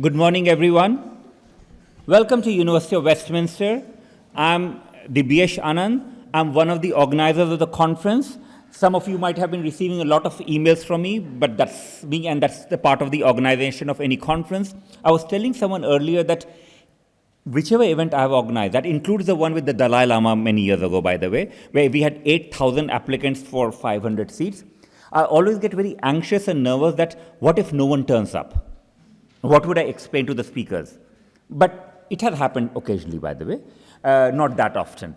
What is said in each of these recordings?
Good morning, everyone. Welcome to University of Westminster. I'm Dibyesh Anand. I'm one of the organizers of the conference. Some of you might have been receiving a lot of emails from me, but that's me, and that's the part of the organization of any conference. I was telling someone earlier that whichever event I have organized, that includes the one with the Dalai Lama many years ago, by the way, where we had 8,000 applicants for 500 seats, I always get very anxious and nervous that what if no one turns up? What would I explain to the speakers? But it has happened occasionally, by the way, not that often.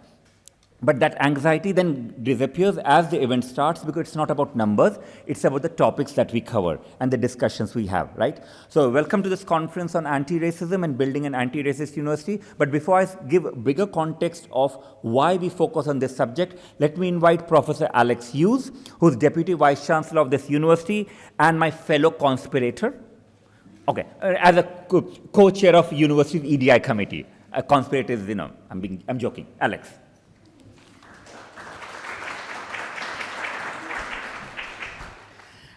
But that anxiety then disappears as the event starts because it's not about numbers, it's about the topics that we cover and the discussions we have, right? So welcome to this conference on anti-racism and building an anti-racist university. But before I give a bigger context of why we focus on this subject, let me invite Professor Alex Hughes, who's Deputy Vice Chancellor of this university and my fellow conspirator. Okay, as a co-chair of university's EDI committee. A conspirator is, I'm joking. Alex.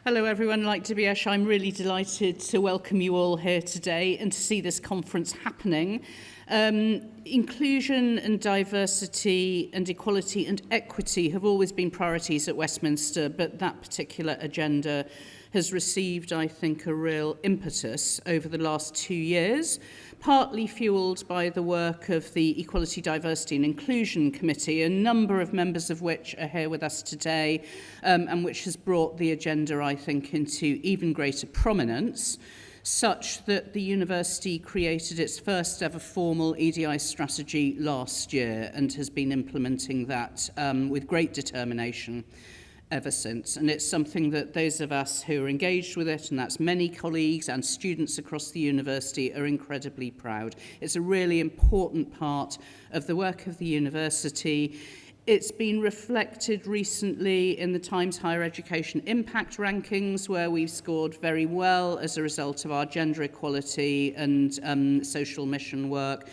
Hello everyone, like Dibyesh, I'm really delighted to welcome you all here today and to see this conference happening. Inclusion and diversity and equality and equity have always been priorities at Westminster, but that particular agenda has received, I think, a real impetus over the last 2 years, partly fuelled by the work of the Equality, Diversity and Inclusion Committee, a number of members of which are here with us today, and which has brought the agenda, I think, into even greater prominence, such that the university created its first ever formal EDI strategy last year and has been implementing that with great determination ever since. And it's something that those of us who are engaged with it, and that's many colleagues and students across the university, are incredibly proud. It's a really important part of the work of the university. It's been reflected recently in the Times Higher Education Impact Rankings, where we've scored very well as a result of our gender equality and social mission work.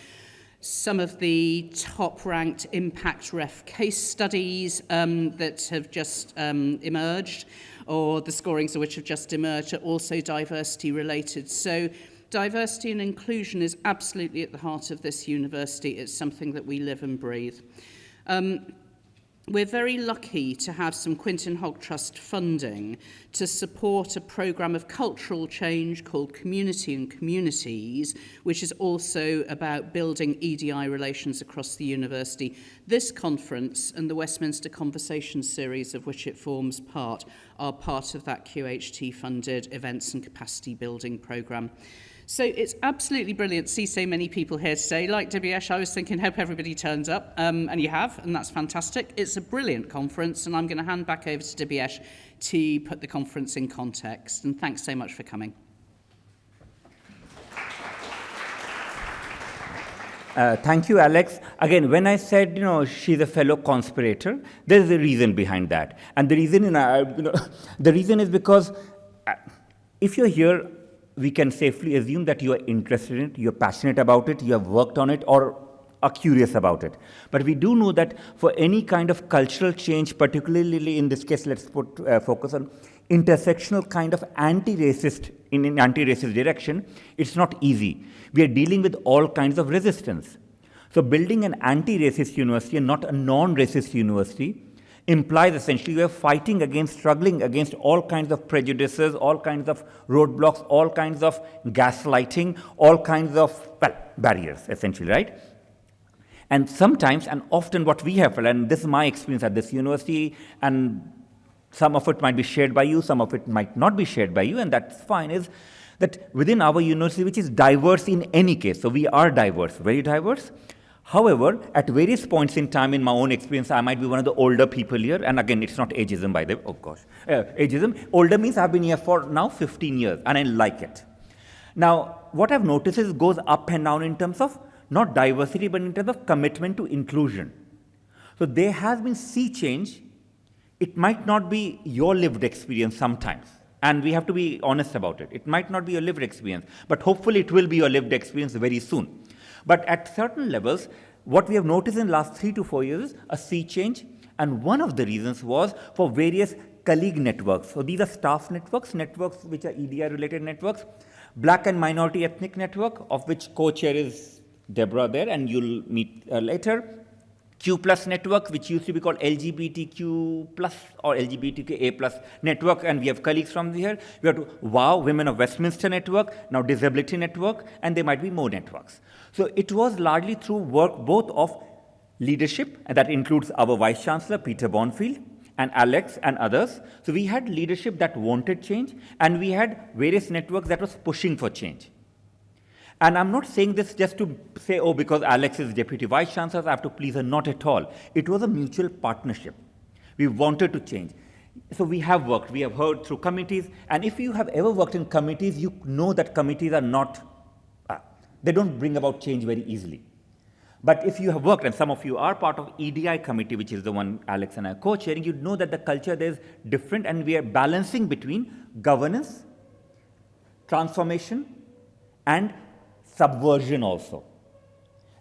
Some of the top-ranked impact ref case studies that have just emerged, or the scorings of which have just emerged, are also diversity-related. So diversity and inclusion is absolutely at the heart of this university. It's something that we live and breathe. We're very lucky to have some Quintin Hogg Trust funding to support a programme of cultural change called Community and Communities, which is also about building EDI relations across the university. This conference and the Westminster Conversation series, of which it forms part, are part of that QHT-funded events and capacity building programme. So it's absolutely brilliant to see so many people here today. Like Dibyesh, I was thinking, hope everybody turns up, and you have, and that's fantastic. It's a brilliant conference, and I'm going to hand back over to Dibyesh to put the conference in context. And thanks so much for coming. Thank you, Alex. Again, when I said, she's a fellow conspirator, there's a reason behind that. And the reason, the reason is because if you're here, we can safely assume that you are interested in it, you're passionate about it, you have worked on it, or are curious about it. But we do know that for any kind of cultural change, particularly in this case, let's put focus on intersectional kind of anti-racist, in an anti-racist direction, it's not easy. We are dealing with all kinds of resistance. So building an anti-racist university and not a non-racist university implies essentially we are fighting against, struggling against all kinds of prejudices, all kinds of roadblocks, all kinds of gaslighting, all kinds of, barriers, essentially, right? And sometimes, and often what we have, and this is my experience at this university, and some of it might be shared by you, some of it might not be shared by you, and that's fine, is that within our university, which is diverse in any case, so we are diverse, very diverse. However, at various points in time in my own experience, I might be one of the older people here, and again, it's not ageism, by the way, oh gosh. Ageism, older means I've been here for now 15 years, and I like it. Now, what I've noticed is it goes up and down in terms of not diversity, but in terms of commitment to inclusion. So there has been sea change. It might not be your lived experience sometimes, and we have to be honest about it. It might not be your lived experience, but hopefully it will be your lived experience very soon. But at certain levels, what we have noticed in the last 3 to 4 years is a sea change, and one of the reasons was for various colleague networks. So these are staff networks, networks which are EDI-related networks, Black and Minority Ethnic Network, of which co-chair is Deborah there, and you'll meet later. Q Plus Network, which used to be called LGBTQ Plus or LGBTQA Plus Network, and we have colleagues from here. We have to WOW, Women of Westminster Network, now Disability Network, and there might be more networks. So it was largely through work both of leadership, and that includes our Vice Chancellor, Peter Bonfield, and Alex and others. So we had leadership that wanted change, and we had various networks that was pushing for change. And I'm not saying this just to say, oh, because Alex is Deputy Vice Chancellor, I have to please her. Not at all. It was a mutual partnership. We wanted to change. So we have worked. We have heard through committees. And if you have ever worked in committees, you know that committees are not, they don't bring about change very easily. But if you have worked, and some of you are part of EDI committee, which is the one Alex and I are co-chairing, you know that the culture there is different, and we are balancing between governance, transformation, and subversion also.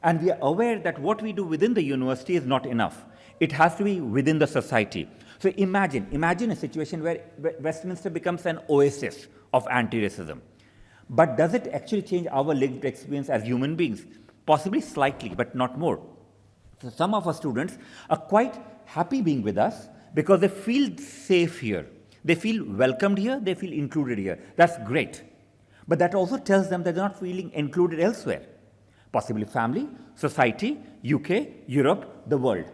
And we are aware that what we do within the university is not enough. It has to be within the society. So imagine a situation where Westminster becomes an oasis of anti-racism. But does it actually change our lived experience as human beings? Possibly slightly, but not more. So some of our students are quite happy being with us because they feel safe here. They feel welcomed here, they feel included here. That's great. But that also tells them that they're not feeling included elsewhere. Possibly family, society, UK, Europe, the world.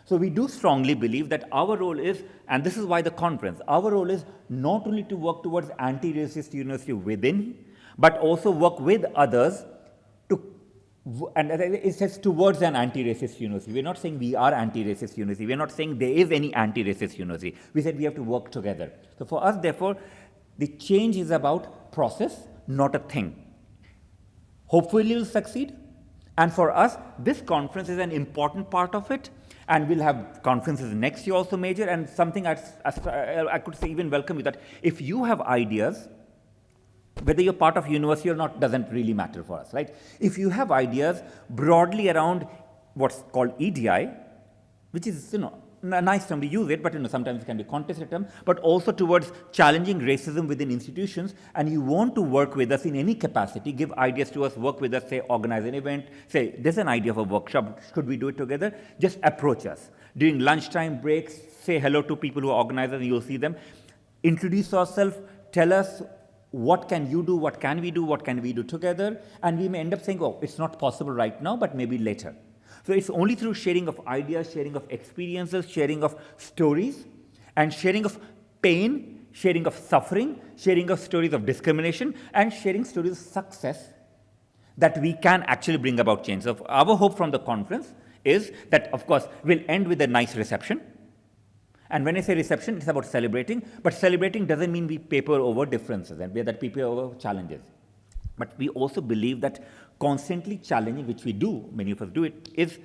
So we do strongly believe that our role is, and this is why the conference, our role is not only to work towards anti-racist university within, but also work with others to, and it says towards an anti-racist university. We're not saying we are anti-racist university. We're not saying there is any anti-racist university. We said we have to work together. So for us, therefore, the change is about process, not a thing. Hopefully we'll succeed. And for us, this conference is an important part of it. And we'll have conferences next year also major. And something I could say even welcome you, that if you have ideas, whether you're part of university or not doesn't really matter for us, right? If you have ideas broadly around what's called EDI, which is, a nice term, we use it, but sometimes it can be contested term, but also towards challenging racism within institutions, and you want to work with us in any capacity, give ideas to us, work with us, say, organize an event, say, there's an idea of a workshop, should we do it together? Just approach us. During lunchtime breaks, say hello to people who are organizers, and you'll see them. Introduce yourself, tell us what can you do, what can we do together, and we may end up saying, oh, it's not possible right now, but maybe later. So it's only through sharing of ideas, sharing of experiences, sharing of stories, and sharing of pain, sharing of suffering, sharing of stories of discrimination, and sharing stories of success that we can actually bring about change. So our hope from the conference is that, of course, we'll end with a nice reception. And when I say reception, it's about celebrating, but celebrating doesn't mean we paper over differences and that paper over challenges. But we also believe that constantly challenging, which we do, many of us do it,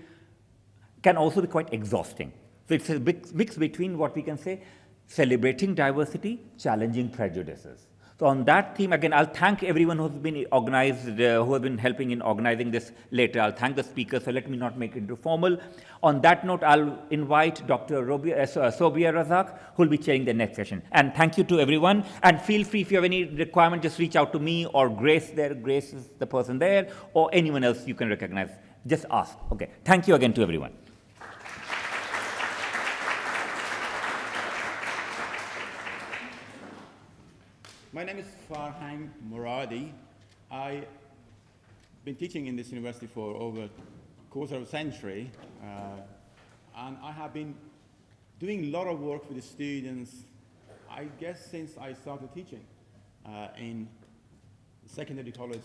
can also be quite exhausting. So it's a mix between what we can say, celebrating diversity, challenging prejudices. So on that theme, again, I'll thank everyone who's been organized, who has been helping in organizing this later. I'll thank the speakers, so let me not make it too formal. On that note, I'll invite Dr. Sobia Razak, who will be chairing the next session. And thank you to everyone. And feel free, if you have any requirement, just reach out to me or Grace there. Grace is the person there, or anyone else you can recognize. Just ask. Okay. Thank you again to everyone. My name is Farhang Muradi. I've been teaching in this university for over a quarter of a century, and I have been doing a lot of work with the students, I guess, since I started teaching in secondary college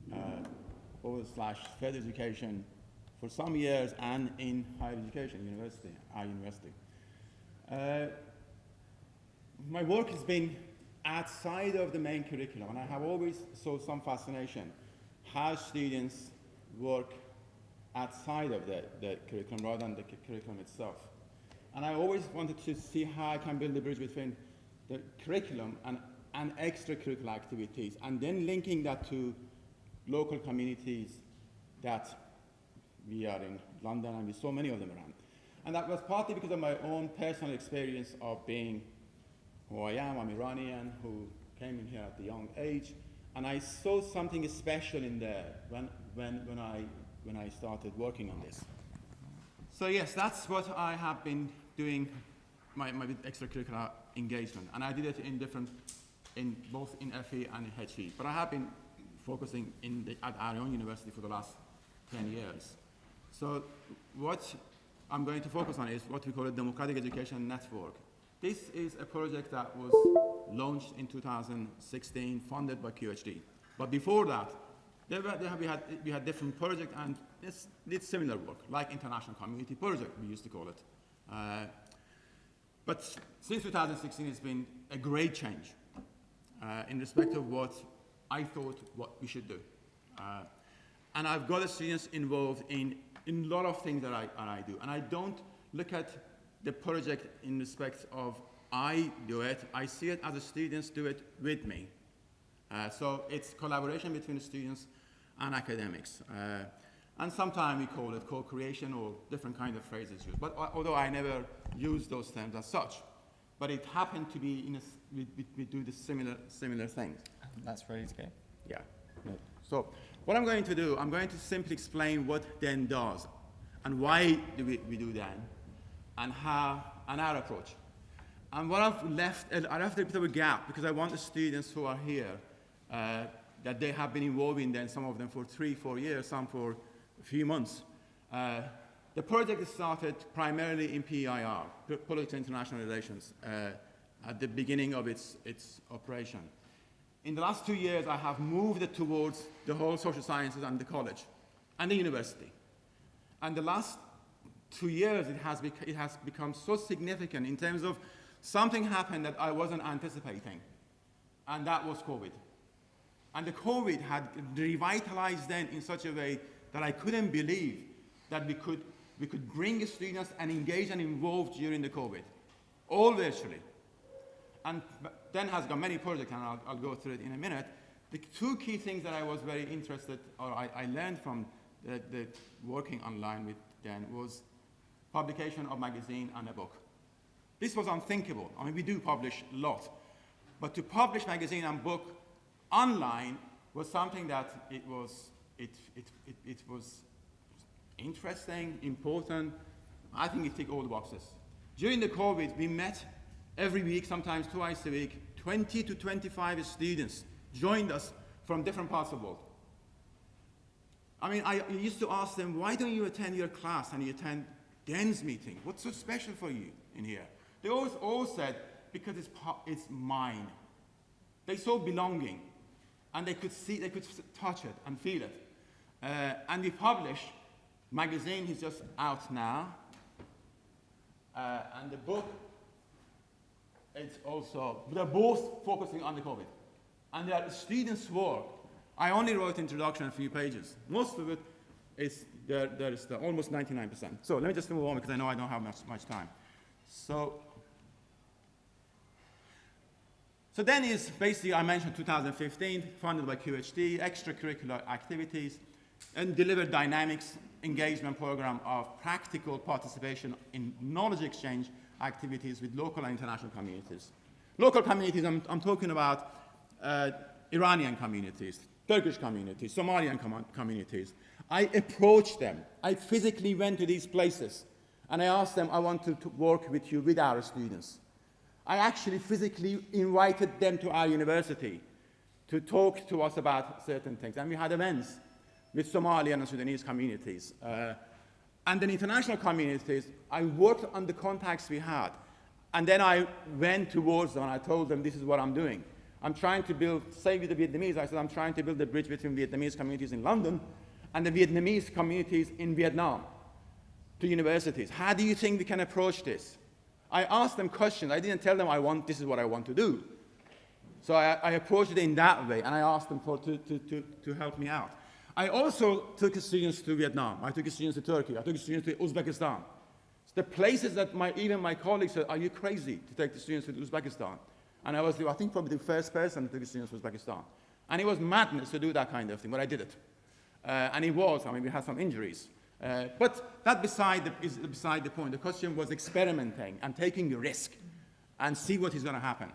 / further education for some years, and in higher education, our university. My work has been outside of the main curriculum, and I have always saw some fascination how students work outside of the curriculum rather than the curriculum itself. And I always wanted to see how I can build the bridge between the curriculum and extracurricular activities, and then linking that to local communities that we are in London, and we saw many of them around. And that was partly because of my own personal experience of being who I am. I'm Iranian, who came in here at a young age, And I saw something special in there when I started working on this. So yes, that's what I have been doing, my extracurricular engagement. And I did it in both in FE and in HE. But I have been focusing at our own university for the last 10 years. So what I'm going to focus on is what we call a Democratic Education Network. This is a project that was launched in 2016, funded by QHD. But before that, we had different projects and did similar work, like International Community Project, we used to call it. But since 2016, it's been a great change in respect of what I thought what we should do. And I've got the students involved in a lot of things that I do. And I don't look at the project in respect of I do it. I see it as the students do it with me. So it's collaboration between the students and academics. And sometimes we call it co-creation or different kind of phrases used. But although I never use those terms as such, but it happened to be we do the similar things. That's ready to go. Yeah. So what I'm going to do, I'm going to simply explain what DEN does and why do we do DEN and how and our approach. And what I left a bit of a gap because I want the students who are here that they have been involved in DEN, some of them for 3-4 years, some for a few months. The project started primarily in PIR, Political International Relations, at the beginning of its operation. In the last 2 years, I have moved it towards the whole social sciences and the college and the university. And the last 2 years, it has become so significant in terms of something happened that I wasn't anticipating, and that was COVID. And the COVID had revitalized then in such a way that I couldn't believe that we could bring students and engage and involve during the COVID, all virtually. And DEN has got many projects, and I'll go through it in a minute. The two key things that I was very interested, or I learned from the working online with DEN was publication of magazine and a book. This was unthinkable. I mean, we do publish a lot, but to publish magazine and book online was something that it was interesting, important. I think it ticked all the boxes. During the COVID, we met every week, sometimes twice a week. 20 to 25 students joined us from different parts of the world. I mean, I used to ask them, why don't you attend your class and you attend DEN's meeting? What's so special for you in here? They all said, because it's mine. They saw belonging, and they could touch it and feel it. And we publish magazine is just out now, and the book, it's also, they're both focusing on the COVID. And the students' work, I only wrote introduction a few pages. Most of it is, there is almost 99%. So let me just move on because I know I don't have much time. So then is basically, I mentioned 2015, funded by QHD, extracurricular activities, and delivered dynamics engagement program of practical participation in knowledge exchange activities with local and international communities. Local communities, I'm talking about Iranian communities, Turkish communities, Somalian communities. I approached them. I physically went to these places, and I asked them, I want to work with you, with our students. I actually physically invited them to our university to talk to us about certain things. And we had events with Somalian and Sudanese communities. And then international communities, I worked on the contacts we had. And then I went towards them and I told them, this is what I'm doing. I'm trying to build, say with the Vietnamese, I said, I'm trying to build a bridge between Vietnamese communities in London and the Vietnamese communities in Vietnam to universities. How do you think we can approach this? I asked them questions. I didn't tell them this is what I want to do. So I approached it in that way, and I asked them to help me out. I also took students to Vietnam. I took students to Turkey. I took students to Uzbekistan. It's the places that even my colleagues said, are you crazy to take the students to Uzbekistan? And I was, I think, probably the first person to take students to Uzbekistan. And it was madness to do that kind of thing, but I did it. And it was, I mean, we had some injuries. But that is beside the point. The question was experimenting and taking a risk and see what is going to happen.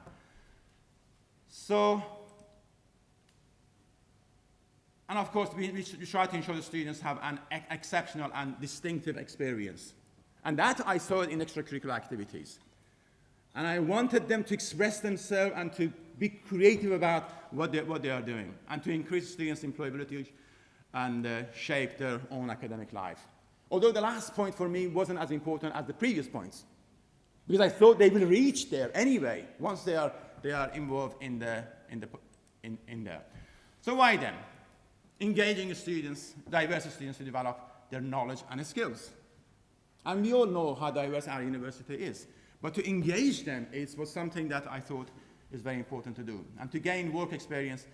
So And of course, we try to ensure the students have an exceptional and distinctive experience. And that I saw in extracurricular activities. And I wanted them to express themselves and to be creative about what they are doing, and to increase students' employability and shape their own academic life. Although the last point for me wasn't as important as the previous points, because I thought they will reach there anyway once they are involved in there. So why then? Engaging students, diverse students to develop their knowledge and skills. And we all know how diverse our university is. But to engage them was something that I thought is very important to do. And to gain work experience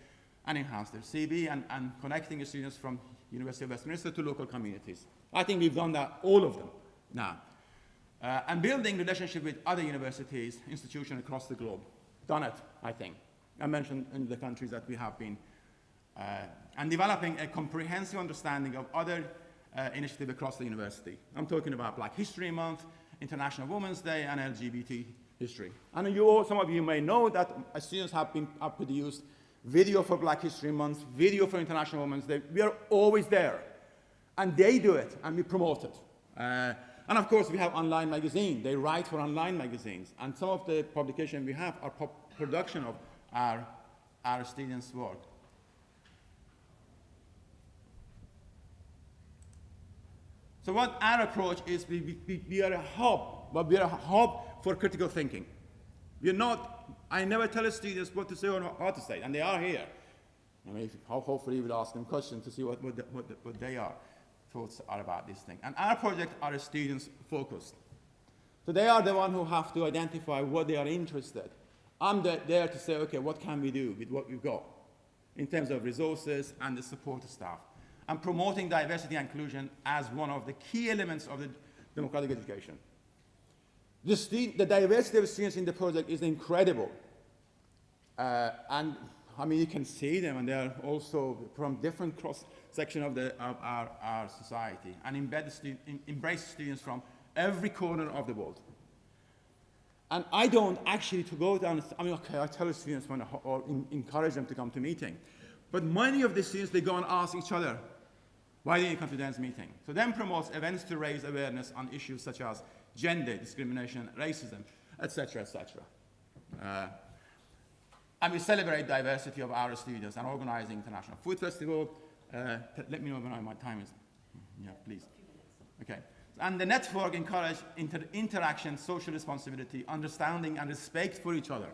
and enhance their CV and connecting students from University of Westminster to local communities. I think we've done that, all of them, now. And building relationship with other universities, institutions across the globe. Done it, I think. I mentioned in the countries that we have been. And developing a comprehensive understanding of other initiatives across the university. I'm talking about Black History Month, International Women's Day, and LGBT history. And some of you may know that students have produced video for Black History Month, video for International Women's Day. We are always there. And they do it, and we promote it. And of course, we have online magazines. They write for online magazines. And some of the publications we have are production of our students' work. So what our approach is, we are a hub, but we are a hub for critical thinking. We're not, I never tell students what to say or how to say, and they are here. I mean, hopefully we'll ask them questions to see what their thoughts are about this thing. And our projects are students focused. So they are the ones who have to identify what they are interested. I'm there to say, okay, what can we do with what we've got in terms of resources and the support staff. And promoting diversity and inclusion as one of the key elements of the democratic education. The diversity of students in the project is incredible. And I mean, you can see them, and they are also from different cross-section of our society, and embrace students from every corner of the world. And I don't actually to go down, I mean, okay, I tell the students or encourage them to come to meeting. But many of the students, they go and ask each other, why didn't you come to dance meeting? So then promotes events to raise awareness on issues such as gender, discrimination, racism, etc., etc. And we celebrate diversity of our students and organizing International Food Festival. Let me know when my time is. Yeah, please. Okay. And the network encourage interaction, social responsibility, understanding, and respect for each other.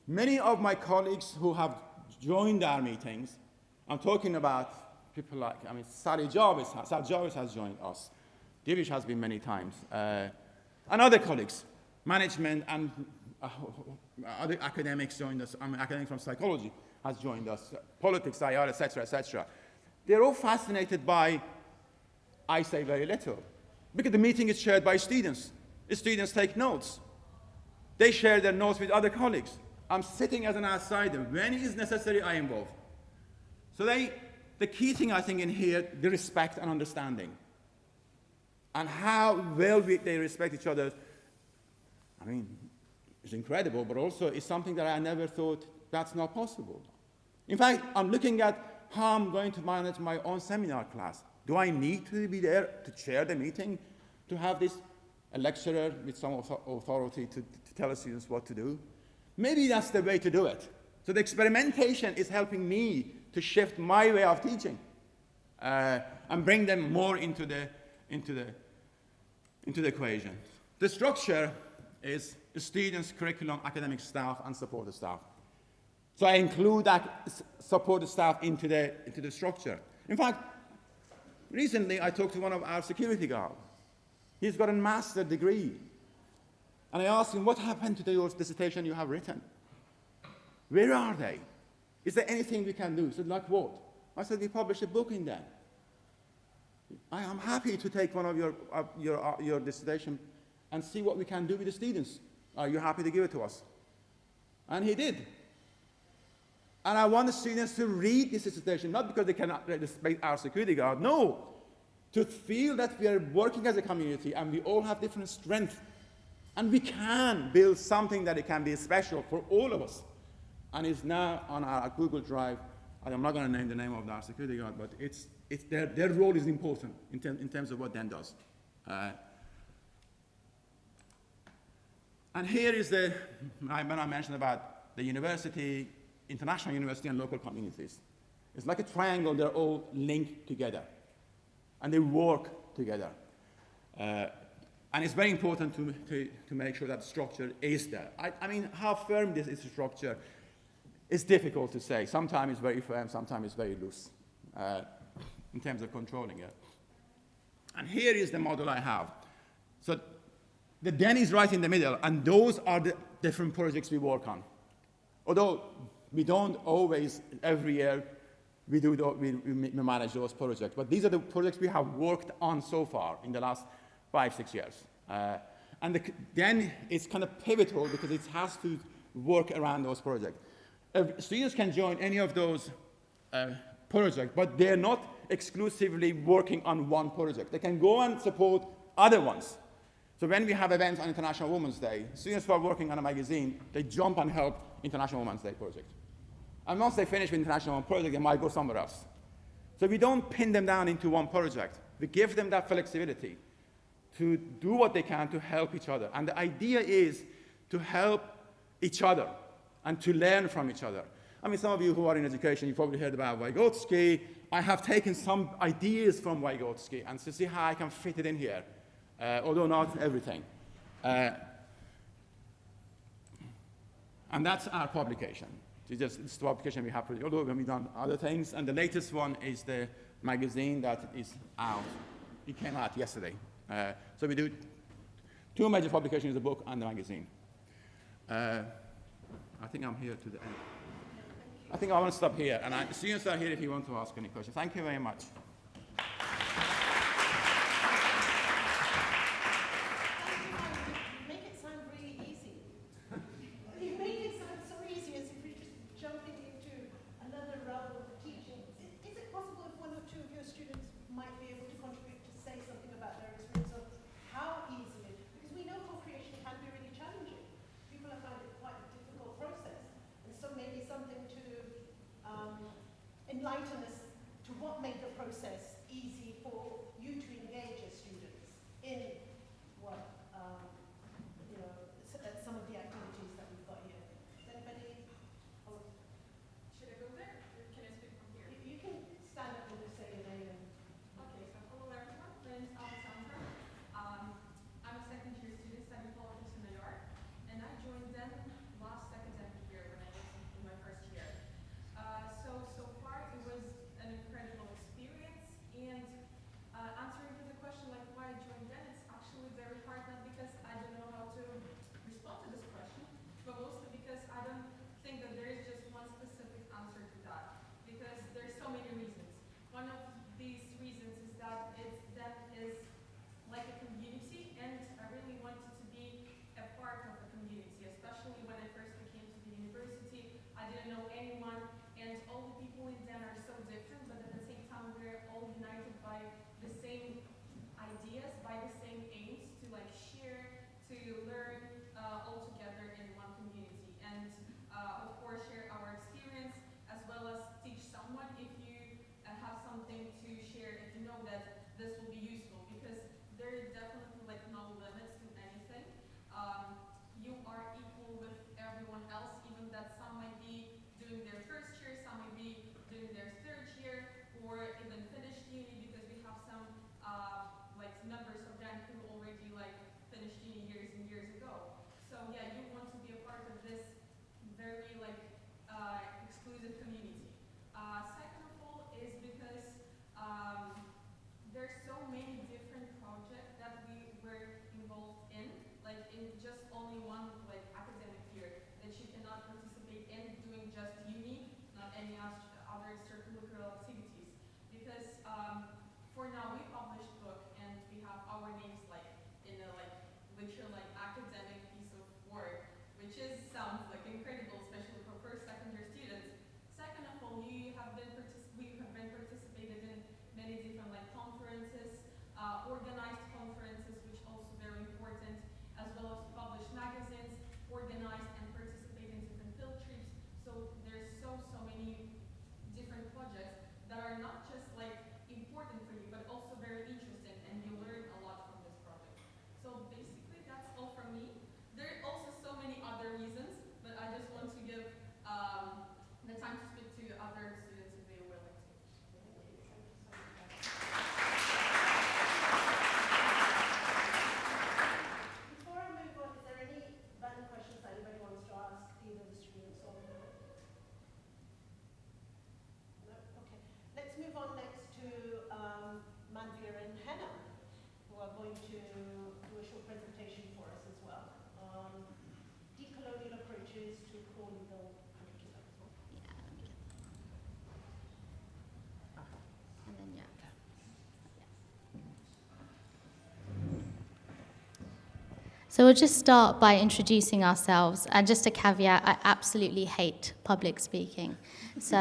Many of my colleagues who have joined our meetings, I'm talking about people like, I mean, Sally Jarvis has joined us. Divish has been many times. And other colleagues, management and other academics joined us. I mean, academics from psychology has joined us, politics, IR, etc., etc. They're all fascinated by, I say very little, because the meeting is shared by students. The students take notes. They share their notes with other colleagues. I'm sitting as an outsider. When it is necessary, I involve. So the key thing I think in here, the respect and understanding. And how well they respect each other, I mean, it's incredible, but also it's something that I never thought that's not possible. In fact, I'm looking at how I'm going to manage my own seminar class. Do I need to be there to chair the meeting, to have a lecturer with some authority to tell the students what to do? Maybe that's the way to do it. So the experimentation is helping me to shift my way of teaching and bring them more into the equation. The structure is the students, curriculum, academic staff, and support staff. So I include that support staff into the structure. In fact, recently I talked to one of our security guards. He's got a master's degree. And I asked him, what happened to your dissertation you have written? Where are they? Is there anything we can do? He said, like what? I said, we published a book in them. I am happy to take one of your dissertation and see what we can do with the students. Are you happy to give it to us? And he did. And I want the students to read this dissertation, not because they cannot respect our security guard, no. To feel that we are working as a community and we all have different strengths. And we can build something that it can be special for all of us. And it's now on our Google Drive I'm not going to name the name of our security guard, but their role is important in terms of what Dan does. And here is when I mentioned about the university, international university, and local communities. It's like a triangle, they're all linked together. And they work together. And it's very important to make sure that structure is there. I mean, how firm this is structure is difficult to say. Sometimes it's very firm, sometimes it's very loose in terms of controlling it. And here is the model I have. So the den is right in the middle, and those are the different projects we work on. Although we don't always, every year, we manage those projects. But these are the projects we have worked on so far in the last 5-6 years. And then it's kind of pivotal because it has to work around those projects. Students can join any of those projects, but they're not exclusively working on one project. They can go and support other ones. So when we have events on International Women's Day, students who are working on a magazine, they jump and help International Women's Day project. And once they finish with International Women's Project, they might go somewhere else. So we don't pin them down into one project. We give them that flexibility to do what they can to help each other. And the idea is to help each other and to learn from each other. I mean, some of you who are in education, you probably heard about Vygotsky. I have taken some ideas from Vygotsky and to see how I can fit it in here, although not everything. And that's our publication. It's the publication we have, although we've done other things. And the latest one is the magazine that is out. It came out yesterday. So we do 2 major publications, the book and the magazine. I think I'm here to the end. I think I want to stop here. And students are here if you want to ask any questions. Thank you very much. Enlighten us to what made the process easy for you to engage as students in what, some of the activities that we've got here. Does anybody? Oh. Should I go there, or can I speak from here? You can stand up and just say your name. Okay, so hello everyone. My name is Alessandra. I'm a second-year student studying politics in New York, and I joined them last academic year when I was in my first year. So far it was an incredible experience, and answering to the question Manvir and Henna, who are going to do a short presentation for us as well on decolonial approaches to colonial curriculum. And then, yeah. So we'll just start by introducing ourselves. And just a caveat, I absolutely hate public speaking. So,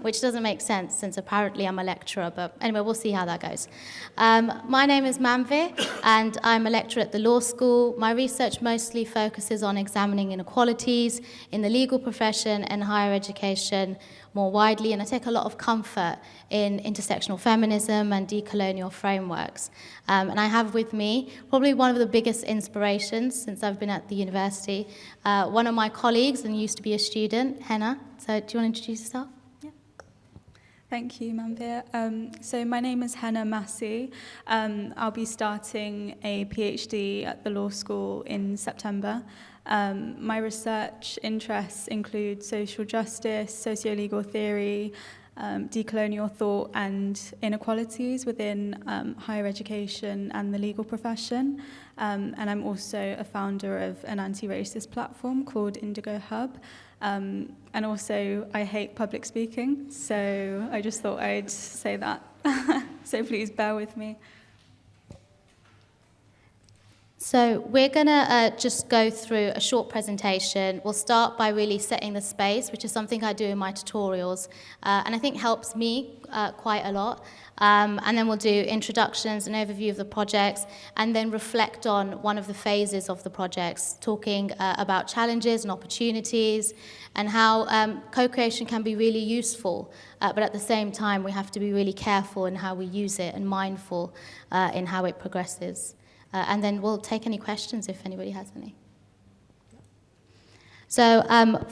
which doesn't make sense since apparently I'm a lecturer, but anyway, we'll see how that goes. My name is Manvir, and I'm a lecturer at the law school. My research mostly focuses on examining inequalities in the legal profession and higher education more widely, and I take a lot of comfort in intersectional feminism and decolonial frameworks. And I have with me probably one of the biggest inspirations since I've been at the university, one of my colleagues and used to be a student, Henna. So do you want to introduce yourself? Yeah. Thank you, Manvir. So my name is Henna Massi. I'll be starting a PhD at the law school in September. My research interests include social justice, socio-legal theory, decolonial thought and inequalities within higher education and the legal profession. And I'm also a founder of an anti-racist platform called Indigo Hub. And also I hate public speaking, so I just thought I'd say that. So please bear with me. So we're going to just go through a short presentation. We'll start by really setting the space, which is something I do in my tutorials, and I think helps me quite a lot. And then we'll do introductions, an overview of the projects, and then reflect on one of the phases of the projects, talking about challenges and opportunities, and how co-creation can be really useful, but at the same time we have to be really careful in how we use it and mindful in how it progresses. And then we'll take any questions if anybody has any. So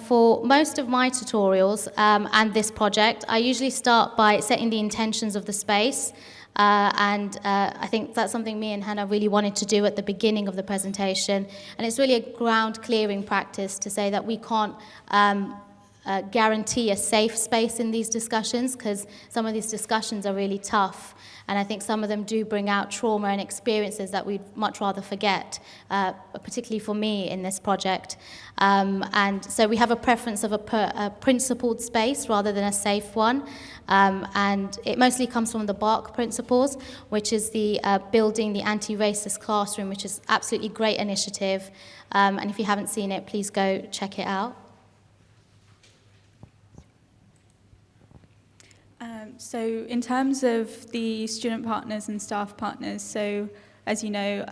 for most of my tutorials and this project, I usually start by setting the intentions of the space. And I think that's something me and Henna really wanted to do at the beginning of the presentation. And it's really a ground clearing practice to say that we can't guarantee a safe space in these discussions, because some of these discussions are really tough. And I think some of them do bring out trauma and experiences that we'd much rather forget, particularly for me in this project. And so we have a preference of a principled space rather than a safe one. And it mostly comes from the BARC principles, which is the building the anti-racist classroom, which is absolutely great initiative. And if you haven't seen it, please go check it out. So in terms of the student partners and staff partners, so as you know,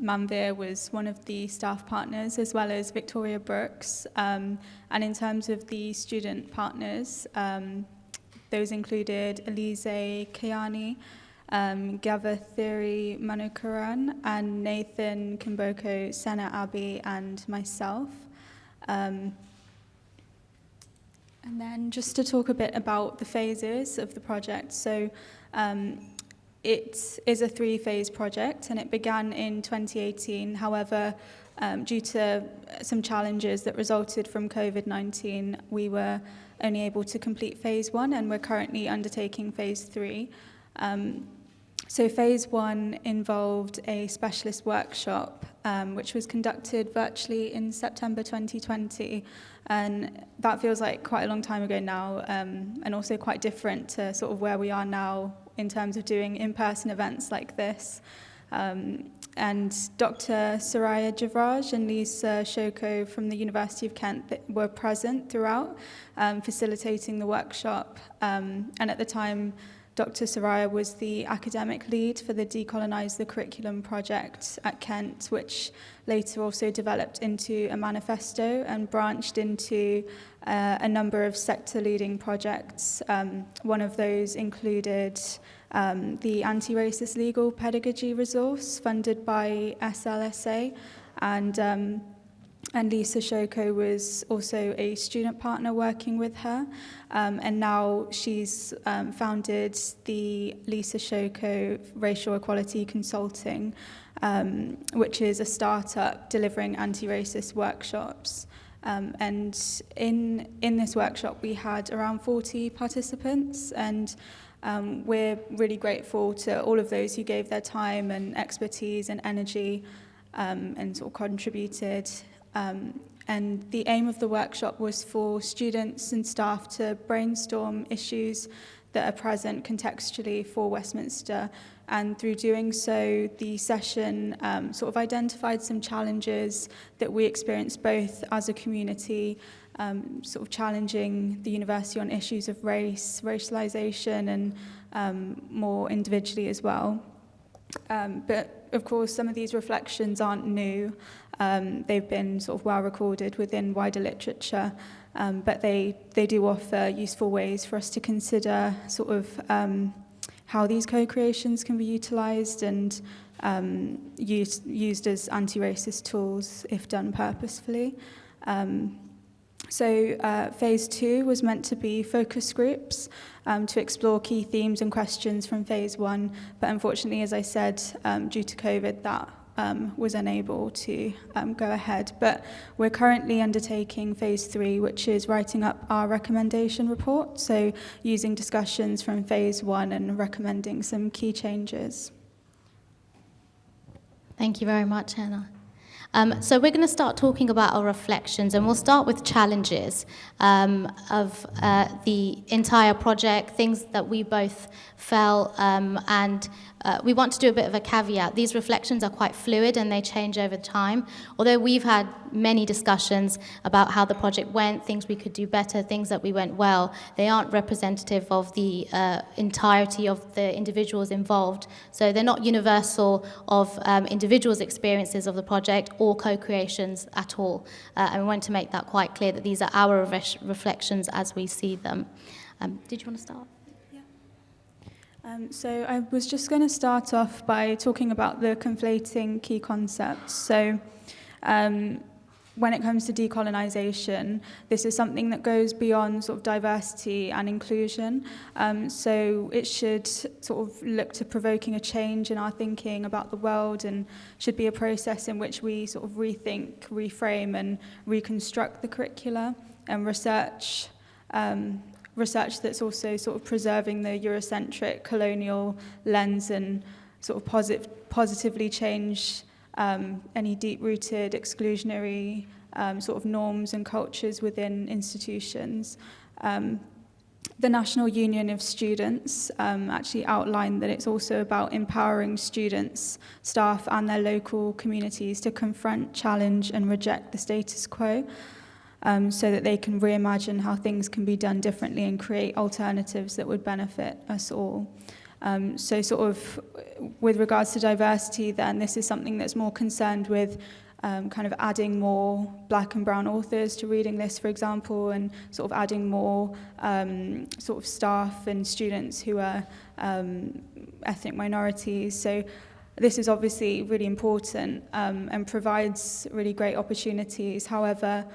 Manvir was one of the staff partners, as well as Victoria Brooks. And in terms of the student partners, those included Elise Kayani, Gavathiri Manukaran, and Nathan Kimboko, Sena Abbey, and myself. And then just to talk a bit about the phases of the project. So it is a 3-phase project, and it began in 2018. However, due to some challenges that resulted from COVID-19, we were only able to complete phase 1, and we're currently undertaking phase 3. So phase 1 involved a specialist workshop, which was conducted virtually in September 2020. And that feels like quite a long time ago now, and also quite different to sort of where we are now in terms of doing in-person events like this. And Dr. Soraya Javraj and Lisa Shoko from the University of Kent were present throughout, facilitating the workshop. And at the time, Dr. Soraya was the academic lead for the Decolonise the Curriculum project at Kent, which later also developed into a manifesto and branched into a number of sector-leading projects. One of those included the Anti-Racist Legal Pedagogy Resource funded by SLSA, and Lisa Shoko was also a student partner working with her. And now she's founded the Lisa Shoko Racial Equality Consulting, which is a startup delivering anti-racist workshops. And in this workshop, we had around 40 participants, and we're really grateful to all of those who gave their time and expertise and energy and sort of contributed. And the aim of the workshop was for students and staff to brainstorm issues that are present contextually for Westminster. And through doing so, the session sort of identified some challenges that we experienced both as a community, sort of challenging the university on issues of race, racialization, and more individually as well. But of course, some of these reflections aren't new. They've been sort of well recorded within wider literature, but they do offer useful ways for us to consider sort of how these co-creations can be utilised and used as anti-racist tools if done purposefully. So phase 2 was meant to be focus groups to explore key themes and questions from phase 1, but unfortunately, as I said, due to COVID, that was unable to go ahead. But we're currently undertaking phase 3, which is writing up our recommendation report, so using discussions from phase 1 and recommending some key changes. Thank you very much, Hannah. So we're going to start talking about our reflections, and we'll start with challenges of the entire project, things that we both felt, and we want to do a bit of a caveat. These reflections are quite fluid and they change over time. Although we've had many discussions about how the project went, things we could do better, things that we went well, they aren't representative of the entirety of the individuals involved. So they're not universal of individuals' experiences of the project or co-creations at all. And we want to make that quite clear that these are our reflections as we see them. Did you want to start? So I was just going to start off by talking about the conflating key concepts. So when it comes to decolonisation, this is something that goes beyond sort of diversity and inclusion. So it should sort of look to provoking a change in our thinking about the world, and should be a process in which we sort of rethink, reframe and reconstruct the curricula, and research that's also sort of preserving the Eurocentric colonial lens and sort of positively change any deep-rooted exclusionary sort of norms and cultures within institutions. The National Union of Students actually outlined that it's also about empowering students, staff and their local communities to confront, challenge and reject the status quo. So that they can reimagine how things can be done differently and create alternatives that would benefit us all. So sort of with regards to diversity, then this is something that's more concerned with kind of adding more black and brown authors to reading lists, for example, and sort of adding more sort of staff and students who are ethnic minorities. So this is obviously really important and provides really great opportunities. However,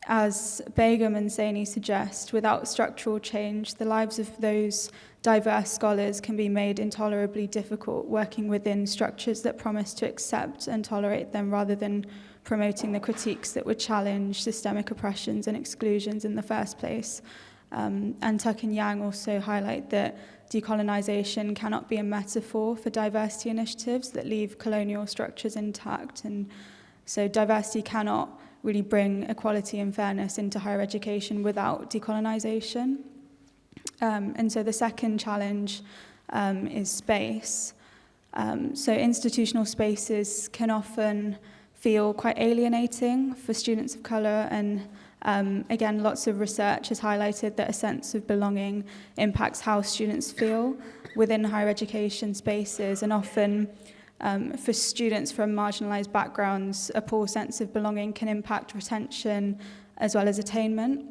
as Begum and Saini suggest, without structural change, the lives of those diverse scholars can be made intolerably difficult working within structures that promise to accept and tolerate them rather than promoting the critiques that would challenge systemic oppressions and exclusions in the first place. And Tuck and Yang also highlight that decolonisation cannot be a metaphor for diversity initiatives that leave colonial structures intact, and so diversity cannot really bring equality and fairness into higher education without decolonisation. And so the second challenge is space. So institutional spaces can often feel quite alienating for students of colour, and again, lots of research has highlighted that a sense of belonging impacts how students feel within higher education spaces, and often for students from marginalised backgrounds, a poor sense of belonging can impact retention as well as attainment.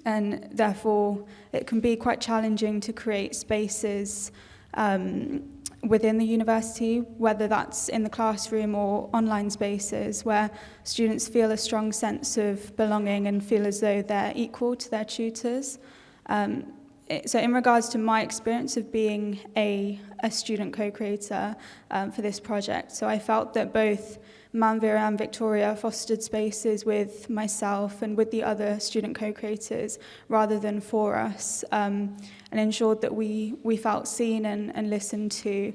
And therefore, it can be quite challenging to create spaces within the university, whether that's in the classroom or online spaces, where students feel a strong sense of belonging and feel as though they're equal to their tutors. So in regards to my experience of being a student co-creator for this project, so I felt that both Manvira and Victoria fostered spaces with myself and with the other student co-creators rather than for us, and ensured that we felt seen and listened to,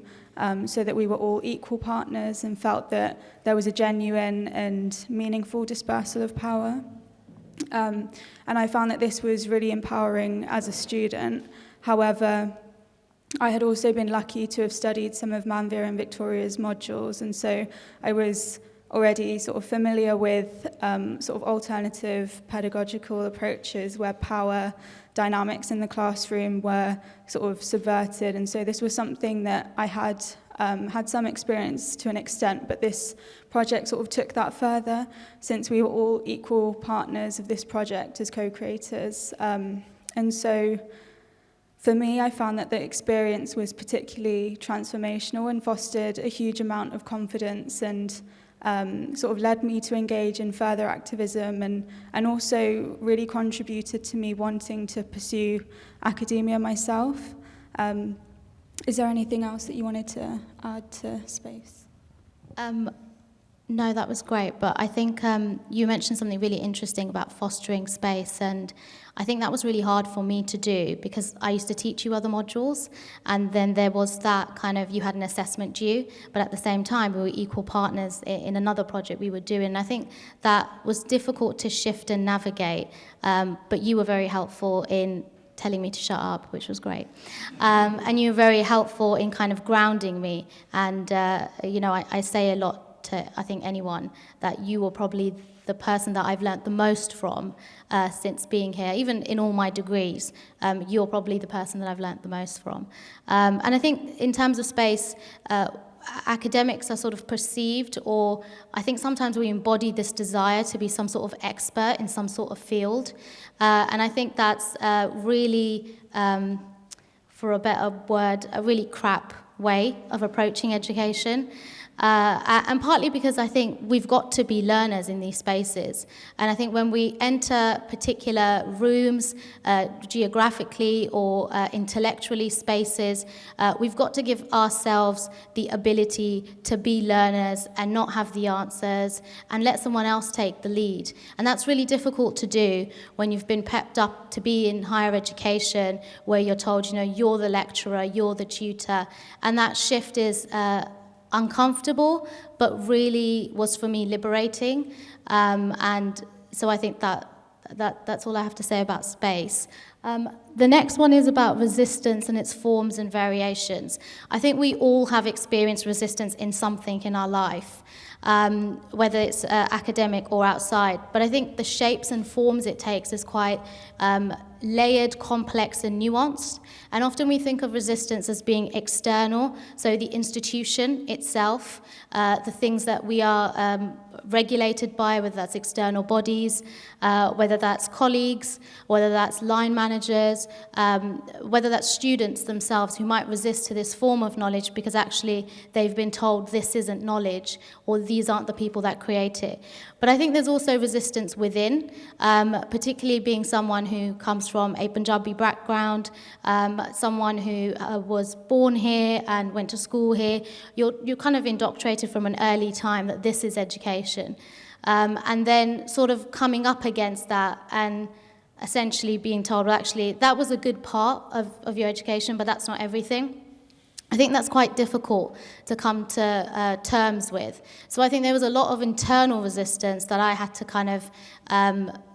so that we were all equal partners and felt that there was a genuine and meaningful dispersal of power. And I found that this was really empowering as a student. However, I had also been lucky to have studied some of Manvira and Victoria's modules, and so I was already sort of familiar with sort of alternative pedagogical approaches where power dynamics in the classroom were sort of subverted, and so this was something that I had had some experience to an extent, but this project sort of took that further, since we were all equal partners of this project as co-creators. And so for me, I found that the experience was particularly transformational and fostered a huge amount of confidence, and sort of led me to engage in further activism, and also really contributed to me wanting to pursue academia myself. Is there anything else that you wanted to add to space? No, that was great, but I think you mentioned something really interesting about fostering space, and I think that was really hard for me to do because I used to teach you other modules, and then there was that kind of, you had an assessment due, but at the same time we were equal partners in another project we were doing, and I think that was difficult to shift and navigate, but you were very helpful in telling me to shut up, which was great. And you were very helpful in kind of grounding me, and I say a lot to, I think, anyone, that you were probably the person that I've learnt the most from since being here. Even in all my degrees, you're probably the person that I've learnt the most from. And I think in terms of space, academics are sort of perceived, or I think sometimes we embody this desire to be some sort of expert in some sort of field. And I think that's really, for a better word, a really crap way of approaching education. And partly because I think we've got to be learners in these spaces. And I think when we enter particular rooms, geographically or intellectually spaces, we've got to give ourselves the ability to be learners and not have the answers and let someone else take the lead. And that's really difficult to do when you've been pepped up to be in higher education, where you're told, you're the lecturer, you're the tutor. And that shift is uncomfortable, but really was for me liberating, and so I think that's all I have to say about space. The next one is about resistance and its forms and variations. I think we all have experienced resistance in something in our life, whether it's academic or outside, but I think the shapes and forms it takes is quite layered, complex, and nuanced. And often we think of resistance as being external, so the institution itself, the things that we are regulated by, whether that's external bodies, whether that's colleagues, whether that's line managers, whether that's students themselves who might resist to this form of knowledge because actually they've been told this isn't knowledge, or these aren't the people that create it. But I think there's also resistance within, particularly being someone who comes from a Punjabi background, someone who was born here and went to school here. You're kind of indoctrinated from an early time that this is education. And then sort of coming up against that and essentially being told, well, actually, that was a good part of your education, but that's not everything. I think that's quite difficult to come to terms with. So I think there was a lot of internal resistance that I had to kind of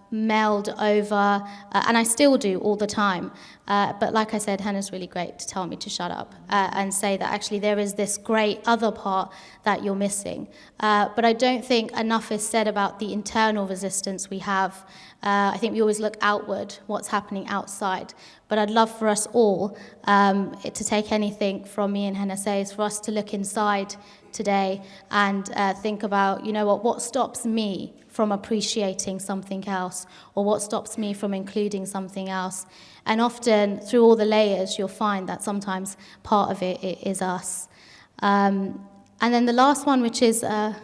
meld over, and I still do all the time. But like I said, Hannah's really great to tell me to shut up and say that actually there is this great other part that you're missing. But I don't think enough is said about the internal resistance we have. I think we always look outward, what's happening outside. But I'd love for us all, to take anything from me and Hannah says, for us to look inside today and think about, what stops me from appreciating something else, or what stops me from including something else. And often, through all the layers, you'll find that sometimes part of it is us. And then the last one, which is a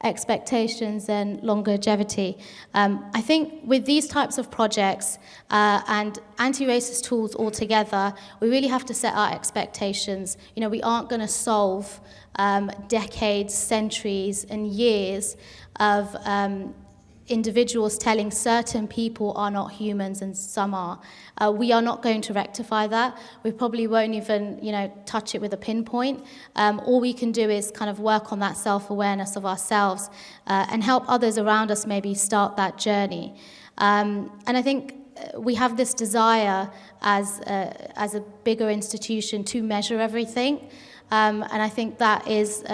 expectations and longevity. I think with these types of projects and anti-racist tools altogether, we really have to set our expectations. You know, we aren't going to solve decades, centuries, and years of individuals telling certain people are not humans and some are. We are not going to rectify that. We probably won't even, touch it with a pinpoint. All we can do is kind of work on that self-awareness of ourselves and help others around us maybe start that journey. And I think we have this desire as a bigger institution to measure everything. And I think that is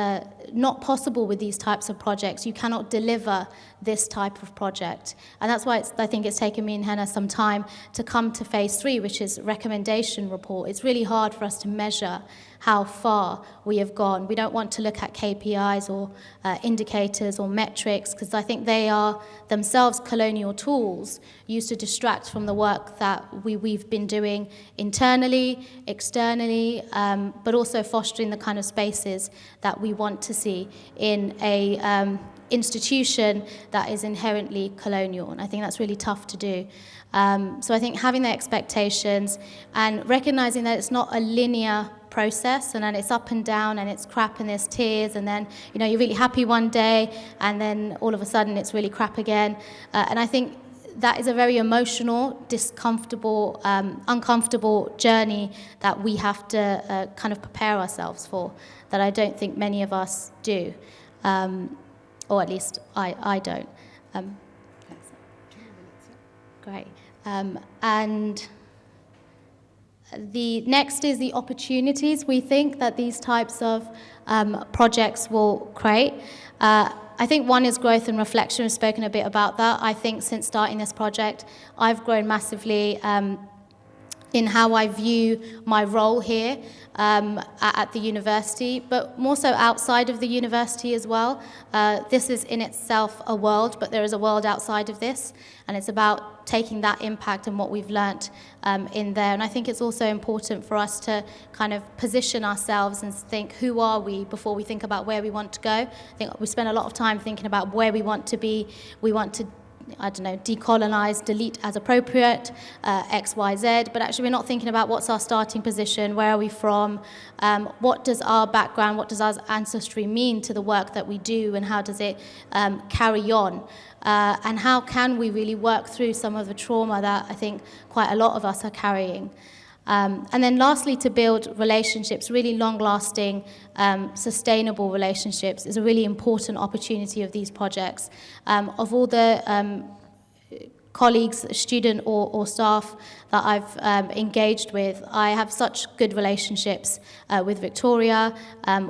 not possible with these types of projects. You cannot deliver this type of project. And that's why I think it's taken me and Henna some time to come to phase 3, which is recommendation report. It's really hard for us to measure how far we have gone. We don't want to look at KPIs or indicators or metrics, because I think they are themselves colonial tools used to distract from the work that we've been doing internally, externally, but also fostering the kind of spaces that we want to see in a institution that is inherently colonial. And I think that's really tough to do. So I think having the expectations and recognizing that it's not a linear process, and then it's up and down, and it's crap, and there's tears, and then you're really happy one day, and then all of a sudden it's really crap again. And I think that is a very emotional, discomfortable, uncomfortable journey that we have to kind of prepare ourselves for, that I don't think many of us do, or at least I don't. Great. And the next is the opportunities we think that these types of projects will create. I think one is growth and reflection. We've spoken a bit about that. I think since starting this project, I've grown massively in how I view my role here at the university, but more so outside of the university as well. This is in itself a world, but there is a world outside of this, and it's about taking that impact and what we've learnt in there. And I think it's also important for us to kind of position ourselves and think, who are we, before we think about where we want to go. I think we spend a lot of time thinking about where we want to be. We want to, decolonize, delete as appropriate, X, Y, Z, but actually we're not thinking about what's our starting position, where are we from, what does our background, what does our ancestry mean to the work that we do, and how does it carry on, and how can we really work through some of the trauma that I think quite a lot of us are carrying. And then lastly, to build relationships, really long-lasting, sustainable relationships is a really important opportunity of these projects. Of all the colleagues, student or staff that I've engaged with, I have such good relationships with Victoria,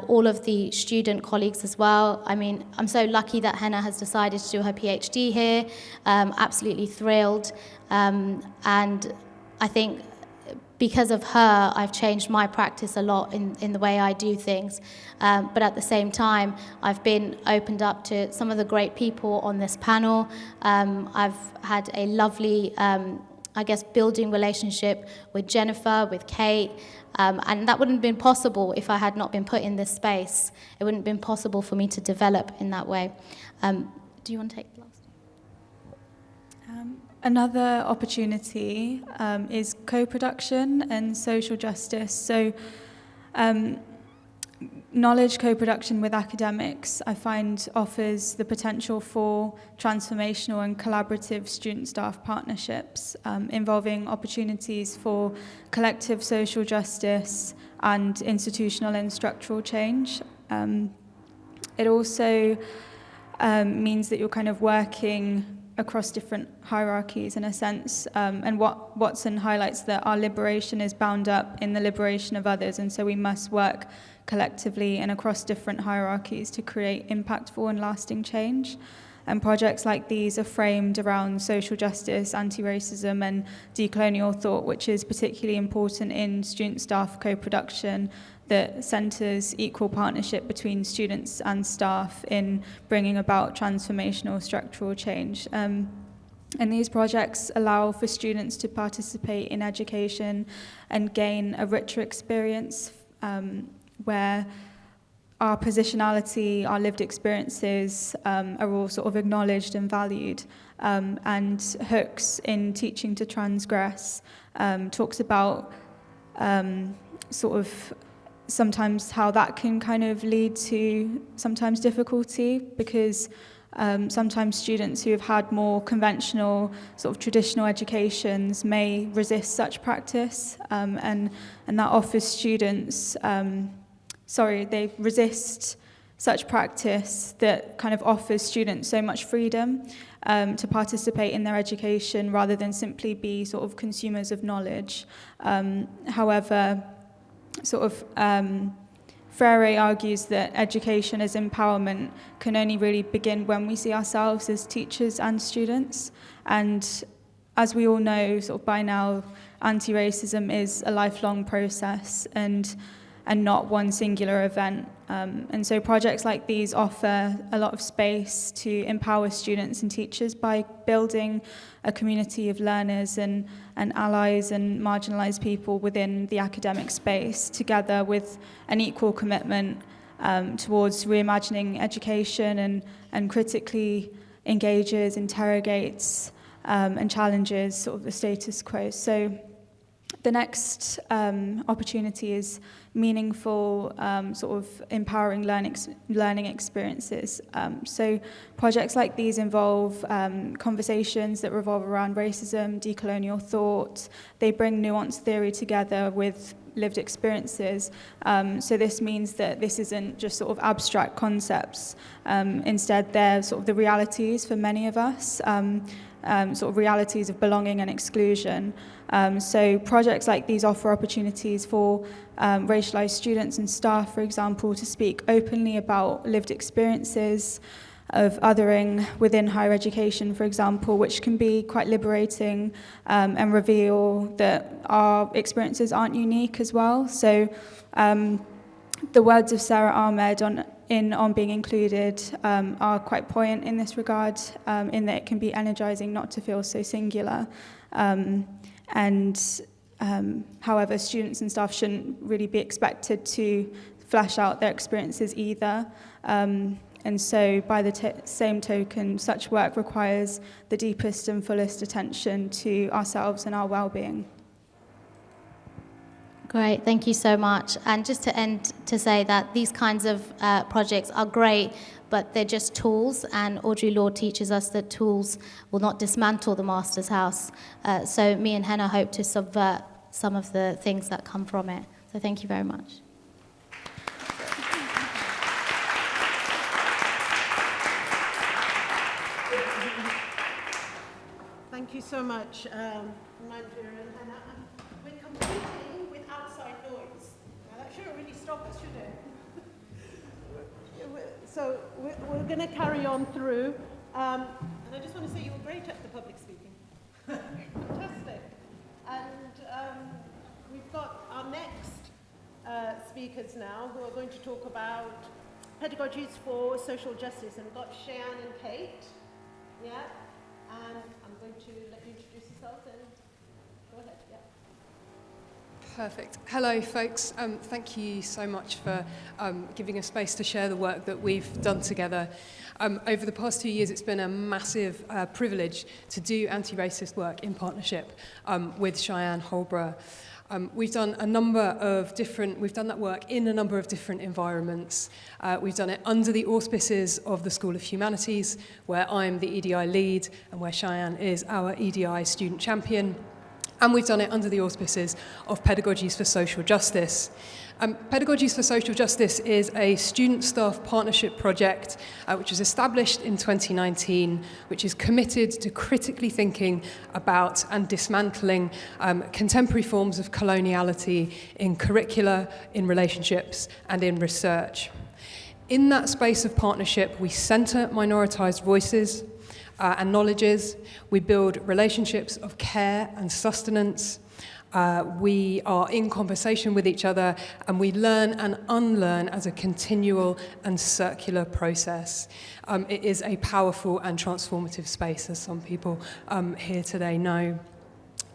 all of the student colleagues as well. I mean, I'm so lucky that Henna has decided to do her PhD here, absolutely thrilled. And I think because of her, I've changed my practice a lot in the way I do things. But at the same time, I've been opened up to some of the great people on this panel. I've had a lovely, building relationship with Jennifer, with Kate, and that wouldn't have been possible if I had not been put in this space. It wouldn't have been possible for me to develop in that way. Do you want to take the last? Another opportunity is co-production and social justice. So knowledge co-production with academics, I find, offers the potential for transformational and collaborative student-staff partnerships involving opportunities for collective social justice and institutional and structural change. It also means that you're kind of working across different hierarchies in a sense, and what Watson highlights that our liberation is bound up in the liberation of others, and so we must work collectively and across different hierarchies to create impactful and lasting change. And projects like these are framed around social justice, anti-racism and decolonial thought, which is particularly important in student-staff co-production that centres equal partnership between students and staff in bringing about transformational structural change. And these projects allow for students to participate in education and gain a richer experience where our positionality, our lived experiences are all sort of acknowledged and valued. And Hooks in Teaching to Transgress talks about sort of sometimes how that can kind of lead to sometimes difficulty, because sometimes students who have had more conventional, sort of traditional educations may resist such practice, and that offers students, they resist such practice that kind of offers students so much freedom to participate in their education rather than simply be sort of consumers of knowledge. However, Freire argues that education as empowerment can only really begin when we see ourselves as teachers and students. And as we all know, sort of by now, anti-racism is a lifelong process and not one singular event. And so projects like these offer a lot of space to empower students and teachers by building a community of learners and allies and marginalised people within the academic space, together with an equal commitment towards reimagining education and critically engages, interrogates, and challenges sort of the status quo. So the next opportunity is meaningful, sort of empowering learning experiences. So projects like these involve conversations that revolve around racism, decolonial thought. They bring nuanced theory together with lived experiences. So this means that this isn't just sort of abstract concepts. Instead, they're sort of the realities for many of us. Sort of realities of belonging and exclusion. So projects like these offer opportunities for racialized students and staff, for example, to speak openly about lived experiences of othering within higher education, for example, which can be quite liberating and reveal that our experiences aren't unique as well. So the words of Sarah Ahmed on being included are quite poignant in this regard, in that it can be energizing not to feel so singular. However, students and staff shouldn't really be expected to flesh out their experiences either. And so by the same token, such work requires the deepest and fullest attention to ourselves and our well-being. Great, thank you so much. And just to end, to say that these kinds of projects are great, but they're just tools, and Audre Lorde teaches us that tools will not dismantle the master's house. So me and Henna hope to subvert some of the things that come from it. So thank you very much. Thank you so much, Manjira and Hannah. We're competing with outside noise. Now that shouldn't really stop us, should it? So we're going to carry on through. And I just want to say you were great at the public speaking. Fantastic. And we've got our next speakers now who are going to talk about pedagogies for social justice. And we've got Cheyenne and Kate. Yeah. And I'm going to let you introduce yourself and go ahead. Yeah. Perfect. Hello, folks. Thank you so much for giving us space to share the work that we've done together. Over the past 2 years, it's been a massive privilege to do anti-racist work in partnership with Cheyenne Holborough. We've done that work in a number of different environments. We've done it under the auspices of the School of Humanities, where I'm the EDI lead and where Cheyenne is our EDI student champion. And we've done it under the auspices of Pedagogies for Social Justice. Pedagogies for Social Justice is a student-staff partnership project which was established in 2019, which is committed to critically thinking about and dismantling contemporary forms of coloniality in curricula, in relationships, and in research. In that space of partnership, we centre minoritized voices and knowledges. We build relationships of care and sustenance. We are in conversation with each other, and we learn and unlearn as a continual and circular process. It is a powerful and transformative space, as some people here today know.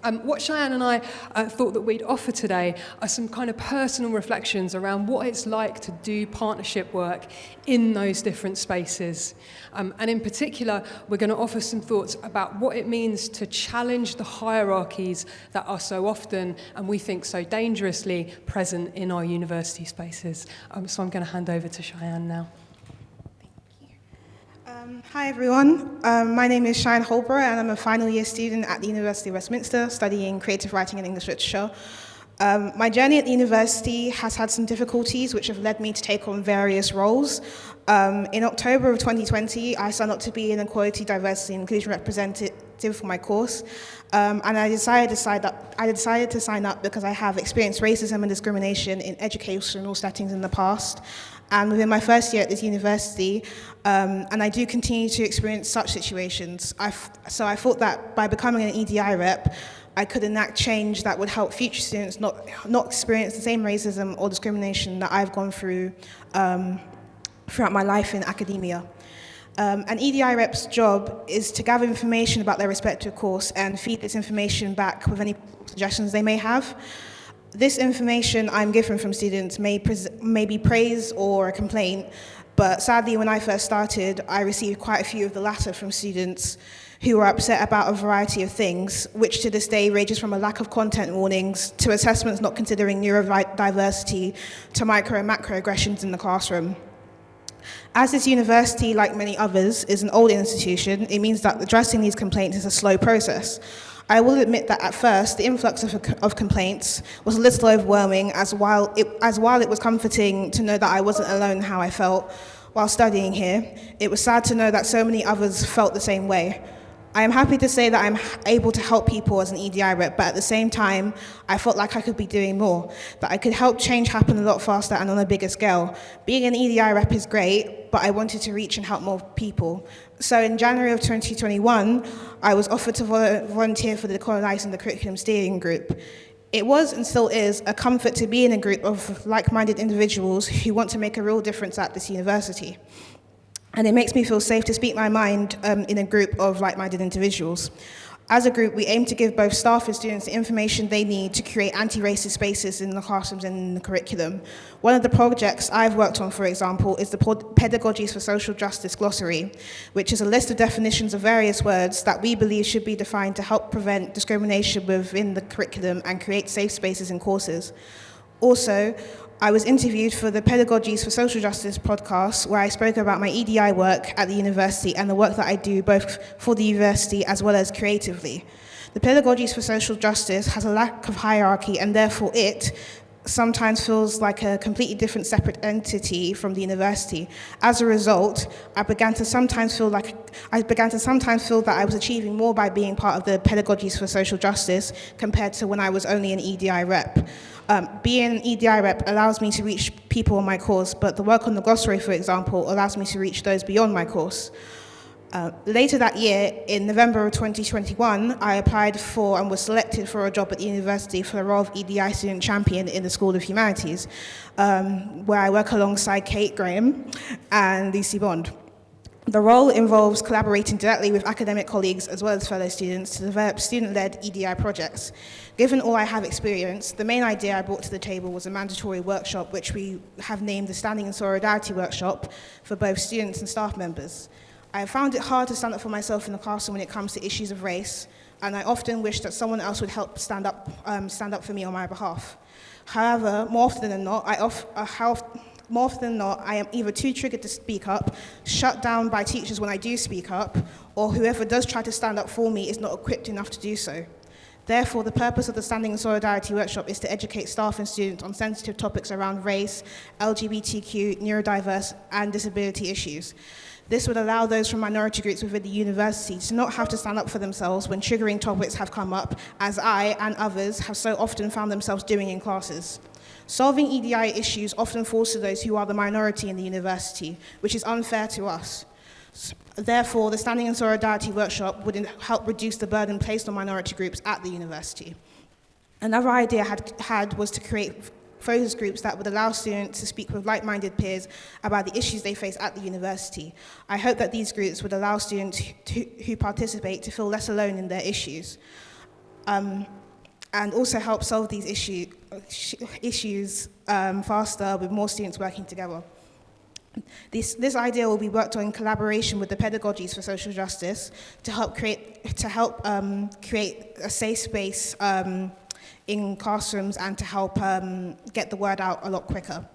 What Cheyenne and I thought that we'd offer today are some kind of personal reflections around what it's like to do partnership work in those different spaces. And in particular, we're going to offer some thoughts about what it means to challenge the hierarchies that are so often, and we think so dangerously, present in our university spaces. So I'm going to hand over to Cheyenne now. Hi everyone, my name is Cheyenne Holborough and I'm a final year student at the University of Westminster studying creative writing and English literature. My journey at the university has had some difficulties which have led me to take on various roles. In October of 2020, I signed up to be an equality, diversity and inclusion representative for my course, and I decided to sign up because I have experienced racism and discrimination in educational settings in the past. And within my first year at this university, and I do continue to experience such situations. So I thought that by becoming an EDI rep, I could enact change that would help future students not experience the same racism or discrimination that I've gone through throughout my life in academia. An EDI rep's job is to gather information about their respective course and feed this information back with any suggestions they may have. This information I'm given from students may be praise or a complaint, but sadly when I first started, I received quite a few of the latter from students who were upset about a variety of things, which to this day ranges from a lack of content warnings to assessments not considering neurodiversity to micro and macroaggressions in the classroom. As this university, like many others, is an old institution, it means that addressing these complaints is a slow process. I will admit that at first, the influx of complaints was a little overwhelming, as while it was comforting to know that I wasn't alone in how I felt while studying here, it was sad to know that so many others felt the same way. I am happy to say that I'm able to help people as an EDI rep, but at the same time, I felt like I could be doing more, that I could help change happen a lot faster and on a bigger scale. Being an EDI rep is great, but I wanted to reach and help more people. So in January of 2021, I was offered to volunteer for the Decolonising the Curriculum Steering Group. It was and still is a comfort to be in a group of like-minded individuals who want to make a real difference at this university. And it makes me feel safe to speak my mind in a group of like-minded individuals. As a group, we aim to give both staff and students the information they need to create anti-racist spaces in the classrooms and in the curriculum. One of the projects I've worked on, for example, is the Pedagogies for Social Justice Glossary, which is a list of definitions of various words that we believe should be defined to help prevent discrimination within the curriculum and create safe spaces in courses. Also, I was interviewed for the Pedagogies for Social Justice podcast, where I spoke about my EDI work at the university and the work that I do both for the university as well as creatively. The Pedagogies for Social Justice has a lack of hierarchy, and therefore it sometimes feels like a completely different separate entity from the university. As a result, I began to sometimes feel that I was achieving more by being part of the Pedagogies for Social Justice compared to when I was only an EDI rep. Being an EDI rep allows me to reach people on my course, but the work on the glossary, for example, allows me to reach those beyond my course. Later that year, in November of 2021, I applied for and was selected for a job at the university for the role of EDI Student Champion in the School of Humanities, where I work alongside Kate Graham and Lucy Bond. The role involves collaborating directly with academic colleagues as well as fellow students to develop student-led EDI projects. Given all I have experienced, the main idea I brought to the table was a mandatory workshop, which we have named the Standing in Solidarity Workshop for both students and staff members. I have found it hard to stand up for myself in the classroom when it comes to issues of race, and I often wish that someone else would help stand up for me on my behalf. However, more often than not, I am either too triggered to speak up, shut down by teachers when I do speak up, or whoever does try to stand up for me is not equipped enough to do so. Therefore, the purpose of the Standing in Solidarity Workshop is to educate staff and students on sensitive topics around race, LGBTQ, neurodiverse, and disability issues. This would allow those from minority groups within the university to not have to stand up for themselves when triggering topics have come up, as I and others have so often found themselves doing in classes. Solving EDI issues often falls to those who are the minority in the university, which is unfair to us. Therefore, the Standing in Solidarity Workshop would help reduce the burden placed on minority groups at the university. Another idea I had was to create focus groups that would allow students to speak with like-minded peers about the issues they face at the university. I hope that these groups would allow students who participate to feel less alone in their issues. and also help solve these issues faster with more students working together. This idea will be worked on in collaboration with the Pedagogies for Social Justice to help create a safe space in classrooms and to help get the word out a lot quicker.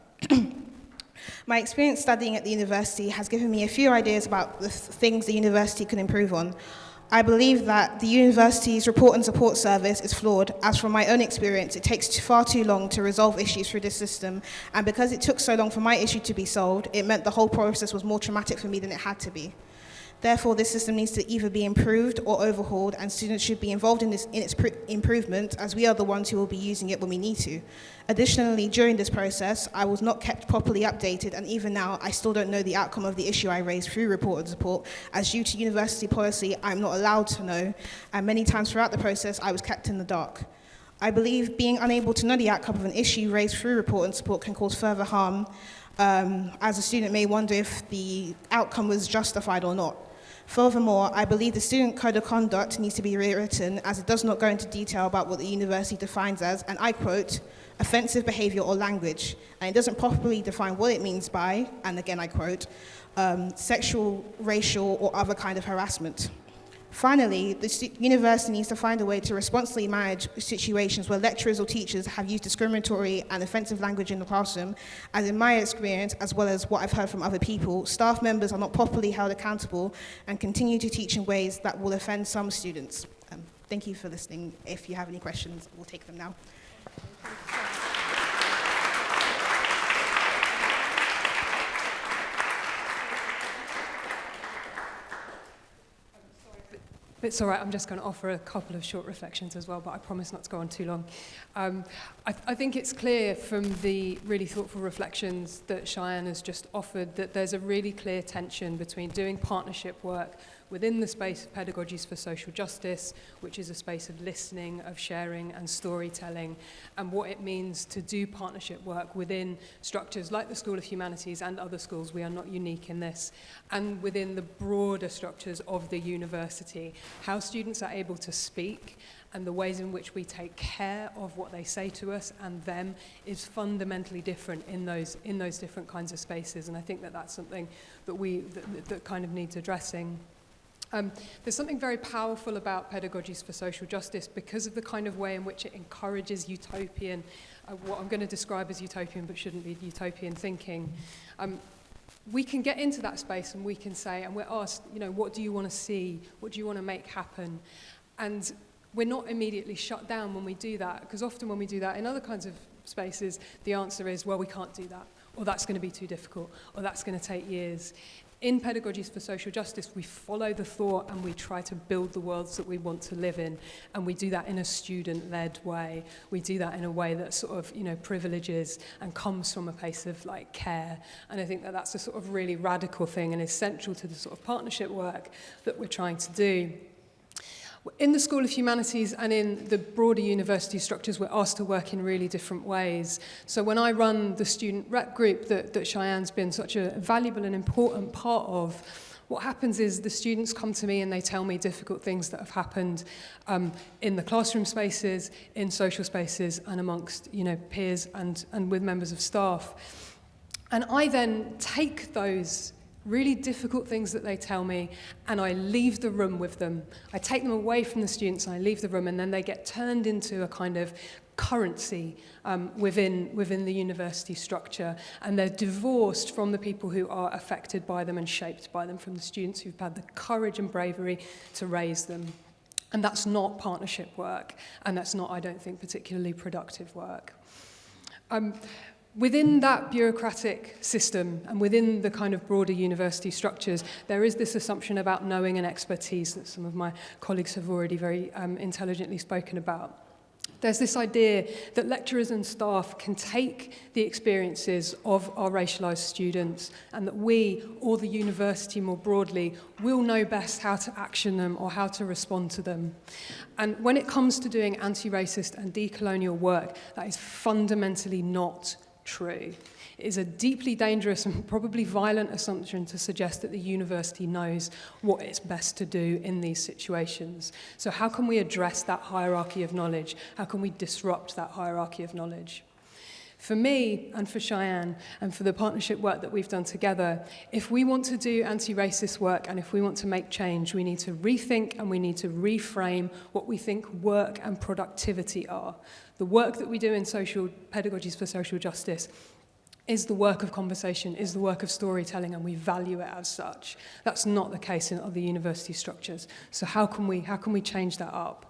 My experience studying at the university has given me a few ideas about the things the university can improve on. I believe that the university's report and support service is flawed, as from my own experience, it takes far too long to resolve issues through this system, and because it took so long for my issue to be solved, it meant the whole process was more traumatic for me than it had to be. Therefore, this system needs to either be improved or overhauled, and students should be involved in its improvement, as we are the ones who will be using it when we need to. Additionally, during this process, I was not kept properly updated, and even now, I still don't know the outcome of the issue I raised through report and support, as due to university policy, I'm not allowed to know, and many times throughout the process, I was kept in the dark. I believe being unable to know the outcome of an issue raised through report and support can cause further harm, as a student may wonder if the outcome was justified or not. Furthermore, I believe the Student Code of Conduct needs to be rewritten, as it does not go into detail about what the university defines as, and I quote, offensive behaviour or language, and it doesn't properly define what it means by, and again I quote, sexual, racial, or other kind of harassment. Finally, the university needs to find a way to responsibly manage situations where lecturers or teachers have used discriminatory and offensive language in the classroom, as in my experience, as well as what I've heard from other people, staff members are not properly held accountable and continue to teach in ways that will offend some students. Thank you for listening. If you have any questions, we'll take them now. It's all right, I'm just going to offer a couple of short reflections as well, but I promise not to go on too long. I think it's clear from the really thoughtful reflections that Cheyenne has just offered that there's a really clear tension between doing partnership work within the space of Pedagogies for Social Justice, which is a space of listening, of sharing and storytelling, and what it means to do partnership work within structures like the School of Humanities and other schools, we are not unique in this, and within the broader structures of the university, how students are able to speak and the ways in which we take care of what they say to us and them is fundamentally different in those different kinds of spaces, and I think that that's something that kind of needs addressing. There's something very powerful about Pedagogies for Social Justice because of the kind of way in which it encourages utopian, what I'm going to describe as utopian but shouldn't be utopian thinking. We can get into that space and we can say, and we're asked, what do you want to see? What do you want to make happen? And we're not immediately shut down when we do that, because often when we do that in other kinds of spaces, the answer is, well, we can't do that, or that's going to be too difficult, or that's going to take years. In Pedagogies for Social Justice, we follow the thought and we try to build the worlds that we want to live in, and we do that in a student-led way. We do that in a way that sort of, privileges and comes from a place of care. And I think that that's a sort of really radical thing and essential to the sort of partnership work that we're trying to do. In the School of Humanities and in the broader university structures, we're asked to work in really different ways. So when I run the student rep group that Cheyenne's been such a valuable and important part of, what happens is the students come to me and they tell me difficult things that have happened in the classroom spaces, in social spaces, and amongst peers and with members of staff. And I then take those really difficult things that they tell me, and I leave the room with them. I take them away from the students, and I leave the room, and then they get turned into a kind of currency within the university structure, and they're divorced from the people who are affected by them and shaped by them, from the students who've had the courage and bravery to raise them. And that's not partnership work, and that's not, I don't think, particularly productive work. Within that bureaucratic system and within the kind of broader university structures, there is this assumption about knowing and expertise that some of my colleagues have already very intelligently spoken about. There's this idea that lecturers and staff can take the experiences of our racialised students and that we, or the university more broadly, will know best how to action them or how to respond to them. And when it comes to doing anti-racist and decolonial work, that is fundamentally not true. It is a deeply dangerous and probably violent assumption to suggest that the university knows what it's best to do in these situations. So how can we address that hierarchy of knowledge? How can we disrupt that hierarchy of knowledge? For me and for Cheyenne and for the partnership work that we've done together, if we want to do anti-racist work and if we want to make change, we need to rethink and we need to reframe what we think work and productivity are. The work that we do in social pedagogies for social justice is the work of conversation, is the work of storytelling, and we value it as such. That's not the case in other university structures. So how can we change that up?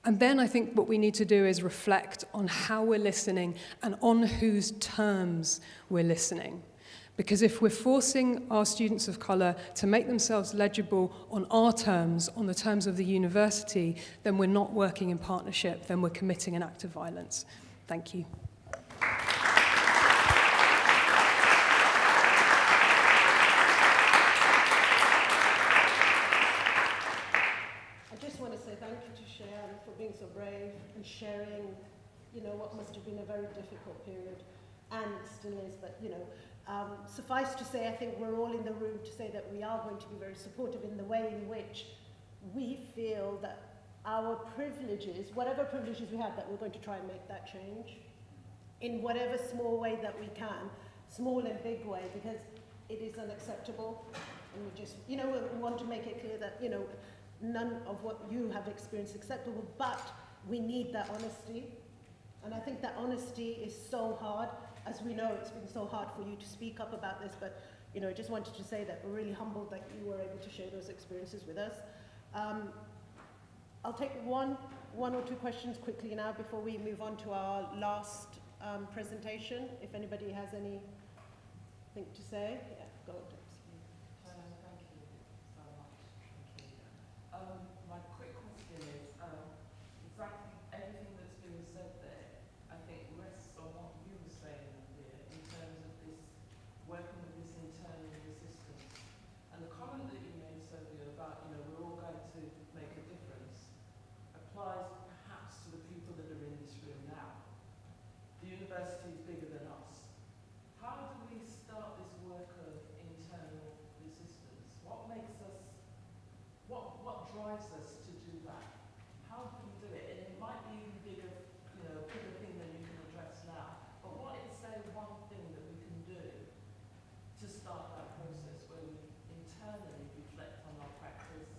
And then I think what we need to do is reflect on how we're listening and on whose terms we're listening. Because if we're forcing our students of colour to make themselves legible on our terms, on the terms of the university, then we're not working in partnership, then we're committing an act of violence. Thank you. Being so brave and sharing, what must have been a very difficult period, and still is, but, suffice to say, I think we're all in the room to say that we are going to be very supportive in the way in which we feel that our privileges, whatever privileges we have, that we're going to try and make that change in whatever small way that we can, small and big way, because it is unacceptable, and we just, we want to make it clear that, none of what you have experienced is acceptable, but we need that honesty. And I think that honesty is so hard. As we know, it's been so hard for you to speak up about this, but I just wanted to say that we're really humbled that you were able to share those experiences with us. I'll take one or two questions quickly now before we move on to our last presentation. If anybody has anything to say, yeah, go on. My quick question is, exactly everything that's been said there, I think rests on what you were saying here in terms of this, working with this internal resistance. And the comment that you made, Sylvia, about, we're all going to make a difference, applies perhaps to the people that are in this room now. The university is bigger than us. How do we start this work of internal resistance? What makes us what drives us to do that? How do we do it? And it might be even bigger, bigger thing than you can address now. But what is, say, one thing that we can do to start that process where we internally reflect on our practice,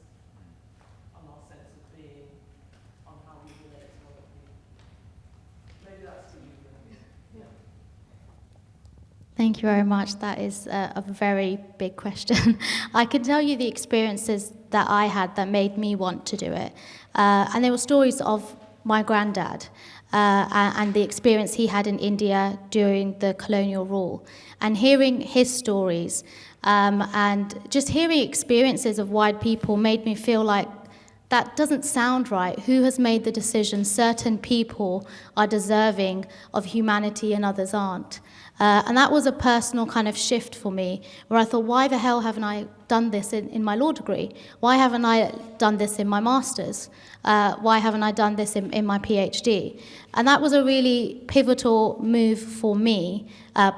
on our sense of being, on how we relate to other people? Maybe that's for you. Yeah. Thank you very much. That is a very big question. I can tell you the experiences that I had that made me want to do it. And there were stories of my granddad and the experience he had in India during the colonial rule. And hearing his stories and just hearing experiences of white people made me feel like that doesn't sound right. Who has made the decision certain people are deserving of humanity and others aren't? And that was a personal kind of shift for me, where I thought, why the hell haven't I done this in my law degree? Why haven't I done this in my master's? Why haven't I done this in my PhD? And that was a really pivotal move for me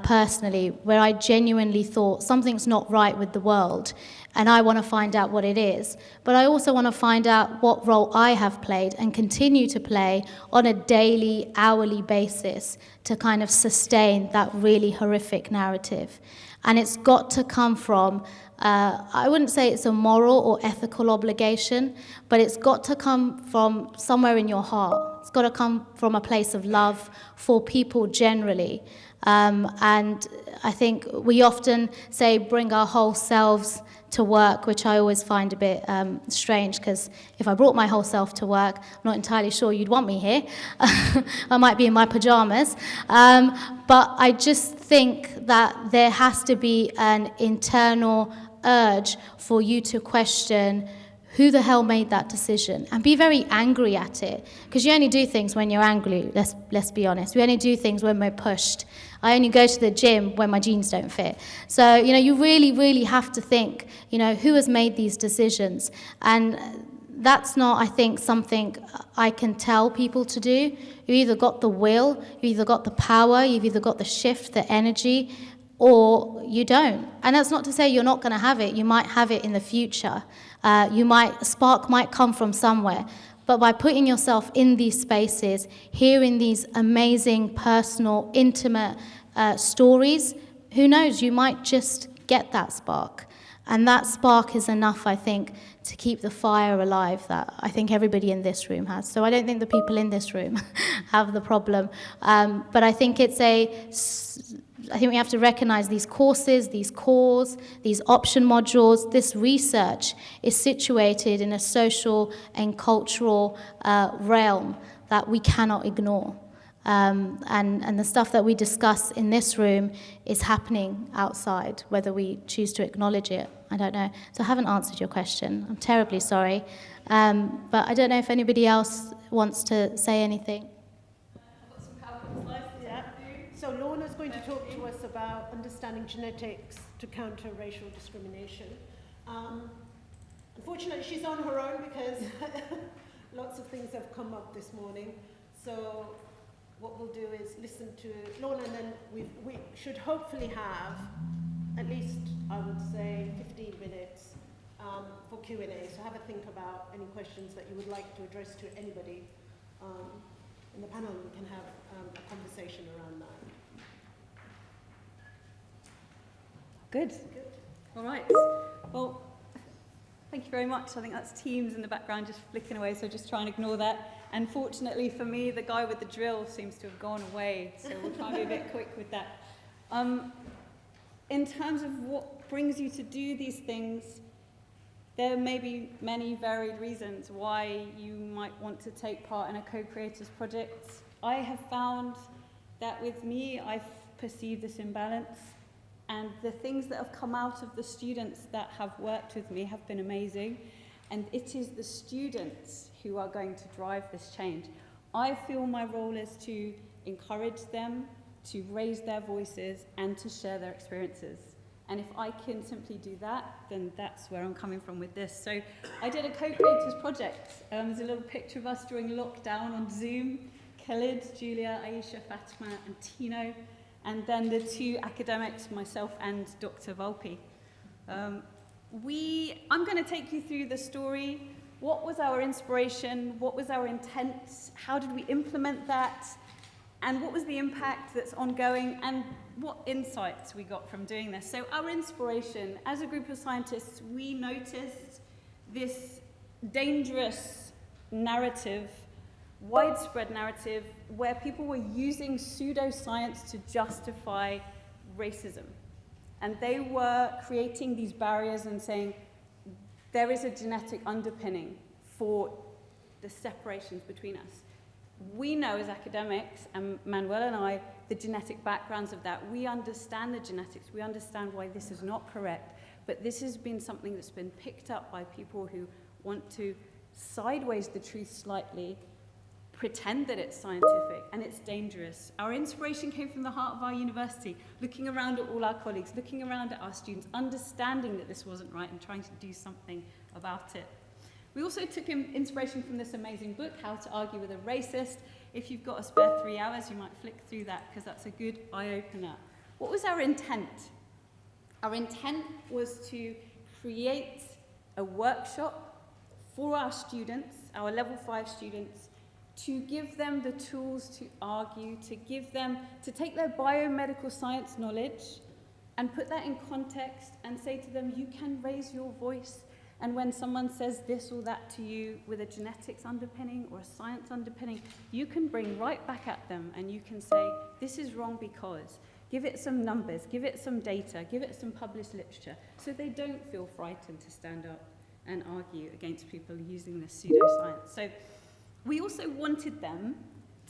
personally, where I genuinely thought something's not right with the world, and I want to find out what it is. But I also want to find out what role I have played and continue to play on a daily, hourly basis to kind of sustain that really horrific narrative. And it's got to come from, I wouldn't say it's a moral or ethical obligation, but it's got to come from somewhere in your heart. It's got to come from a place of love for people generally. And I think we often say bring our whole selves to work, which I always find a bit strange, because if I brought my whole self to work, I'm not entirely sure you'd want me here. I might be in my pajamas. But I just think that there has to be an internal urge for you to question who the hell made that decision, and be very angry at it, because you only do things when you're angry. Let's be honest. We only do things when we're pushed. I only go to the gym when my jeans don't fit. So, you really, really have to think, who has made these decisions? And that's not, I think, something I can tell people to do. You either got the will, you either got the power, you've either got the shift, the energy, or you don't. And that's not to say you're not going to have it. You might have it in the future. A spark might come from somewhere. But by putting yourself in these spaces, hearing these amazing, personal, intimate stories, who knows, you might just get that spark. And that spark is enough, I think, to keep the fire alive that I think everybody in this room has. So I don't think the people in this room have the problem. But I think I think we have to recognize these courses, these cores, these option modules. This research is situated in a social and cultural realm that we cannot ignore. And the stuff that we discuss in this room is happening outside, whether we choose to acknowledge it. I don't know. So I haven't answered your question. I'm terribly sorry. But I don't know if anybody else wants to say anything. Yeah. So Lorna's going to talk to us about understanding genetics to counter racial discrimination. Unfortunately, she's on her own because lots of things have come up this morning. So what we'll do is listen to Lorna, and then we should hopefully have at least, I would say, 15 minutes for Q&A. So have a think about any questions that you would like to address to anybody in the panel. We can have a conversation around that. Good. All right. Well, thank you very much. I think that's Teams in the background just flicking away, so just try and ignore that. And fortunately for me, the guy with the drill seems to have gone away, so we'll try and be a bit quick with that. In terms of what brings you to do these things, there may be many varied reasons why you might want to take part in a co-creators project. I have found that with me, I've perceived this imbalance, and the things that have come out of the students that have worked with me have been amazing, and it is the students who are going to drive this change. I feel my role is to encourage them, to raise their voices, and to share their experiences. And if I can simply do that, then that's where I'm coming from with this. So I did a co-creators project. There's a little picture of us during lockdown on Zoom. Khalid, Julia, Aisha, Fatima, and Tino. And then the two academics, myself and Dr. Volpi. I'm going to take you through the story. What was our inspiration? What was our intent? How did we implement that? And what was the impact that's ongoing? And what insights we got from doing this? So our inspiration, as a group of scientists, we noticed this dangerous narrative, widespread narrative, where people were using pseudoscience to justify racism. And they were creating these barriers and saying, there is a genetic underpinning for the separations between us. We know as academics, and Manuel and I, the genetic backgrounds of that. We understand the genetics. We understand why this is not correct. But this has been something that's been picked up by people who want to sideways the truth slightly, pretend that it's scientific, and it's dangerous. Our inspiration came from the heart of our university, looking around at all our colleagues, looking around at our students, understanding that this wasn't right and trying to do something about it. We also took inspiration from this amazing book, How to Argue with a Racist. If you've got a spare 3 hours, you might flick through that because that's a good eye-opener. What was our intent? Our intent was to create a workshop for our students, our level 5 students, to give them the tools to argue, to take their biomedical science knowledge and put that in context and say to them, you can raise your voice. And when someone says this or that to you with a genetics underpinning or a science underpinning, you can bring right back at them and you can say, this is wrong because. Give it some numbers, give it some data, give it some published literature, so they don't feel frightened to stand up and argue against people using this pseudoscience. So we also wanted them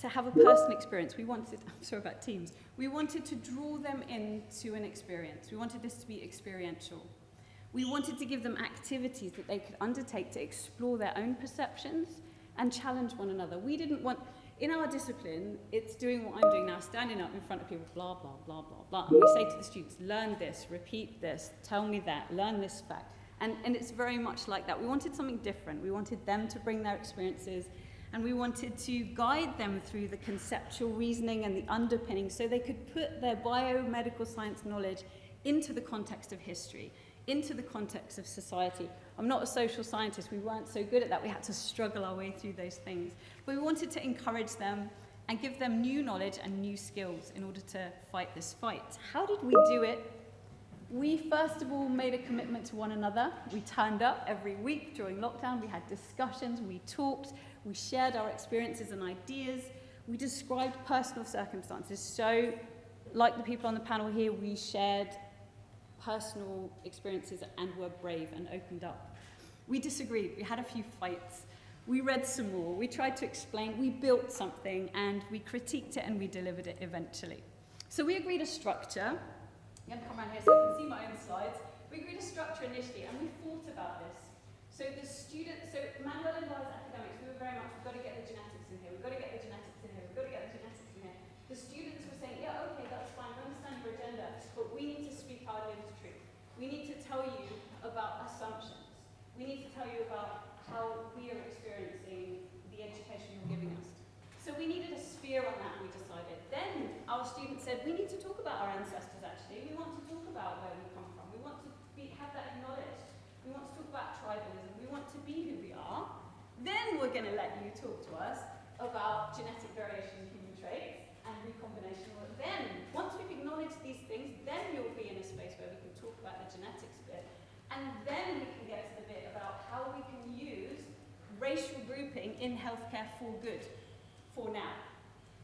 to have a personal experience. I'm sorry about Teams. We wanted to draw them into an experience. We wanted this to be experiential. We wanted to give them activities that they could undertake to explore their own perceptions and challenge one another. We didn't want, in our discipline, it's doing what I'm doing now, standing up in front of people, blah, blah, blah, blah, blah. And we say to the students, learn this, repeat this, tell me that, learn this fact. And it's very much like that. We wanted something different. We wanted them to bring their experiences, and we wanted to guide them through the conceptual reasoning and the underpinning so they could put their biomedical science knowledge into the context of history, into the context of society. I'm not a social scientist. We weren't so good at that. We had to struggle our way through those things. But we wanted to encourage them and give them new knowledge and new skills in order to fight this fight. How did we do it? We first of all made a commitment to one another. We turned up every week during lockdown. We had discussions, we talked, we shared our experiences and ideas. We described personal circumstances. So, like the people on the panel here, we shared personal experiences and were brave and opened up. We disagreed. We had a few fights. We read some more. We tried to explain. We built something, and we critiqued it, and we delivered it eventually. So we agreed a structure. I'm going to come around here so you can see my own slides. We agreed a structure initially, and we thought about this. So the students, so Manuel and I as academics, we were very much, we've got to get the genetics in here, we've got to get the genetics in here, we've got to get the genetics in here. The students were saying, yeah, okay, that's fine, we understand your agenda, but we need to speak our lived truth. We need to tell you about assumptions. We need to tell you about how we are experiencing the education you're giving us. So we needed a sphere on that, we decided. Then our students said, we need to talk about our ancestors actually. We want to talk about where we come from. We want to have that acknowledged. We want to talk about tribalism. We want to be who we are. Then we're going to let you talk to us about genetic variation in human traits and recombination. Then, once we've acknowledged these things, then you'll be in a space where we can talk about the genetics bit. And then we can get to the bit about how we can use racial grouping in healthcare for good, for now.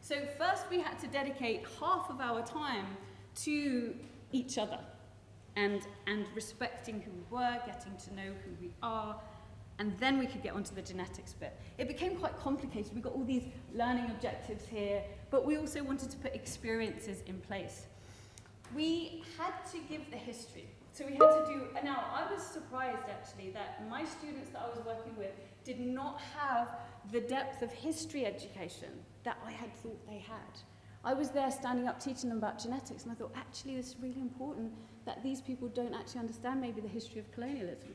So first we had to dedicate half of our time to each other and respecting who we were, getting to know who we are, and then we could get onto the genetics bit. It became quite complicated. We got all these learning objectives here, but we also wanted to put experiences in place. We had to give the history. So we had to do, now I was surprised actually that my students that I was working with did not have the depth of history education that I had thought they had. I was there standing up teaching them about genetics, and I thought actually this is really important that these people don't actually understand maybe the history of colonialism.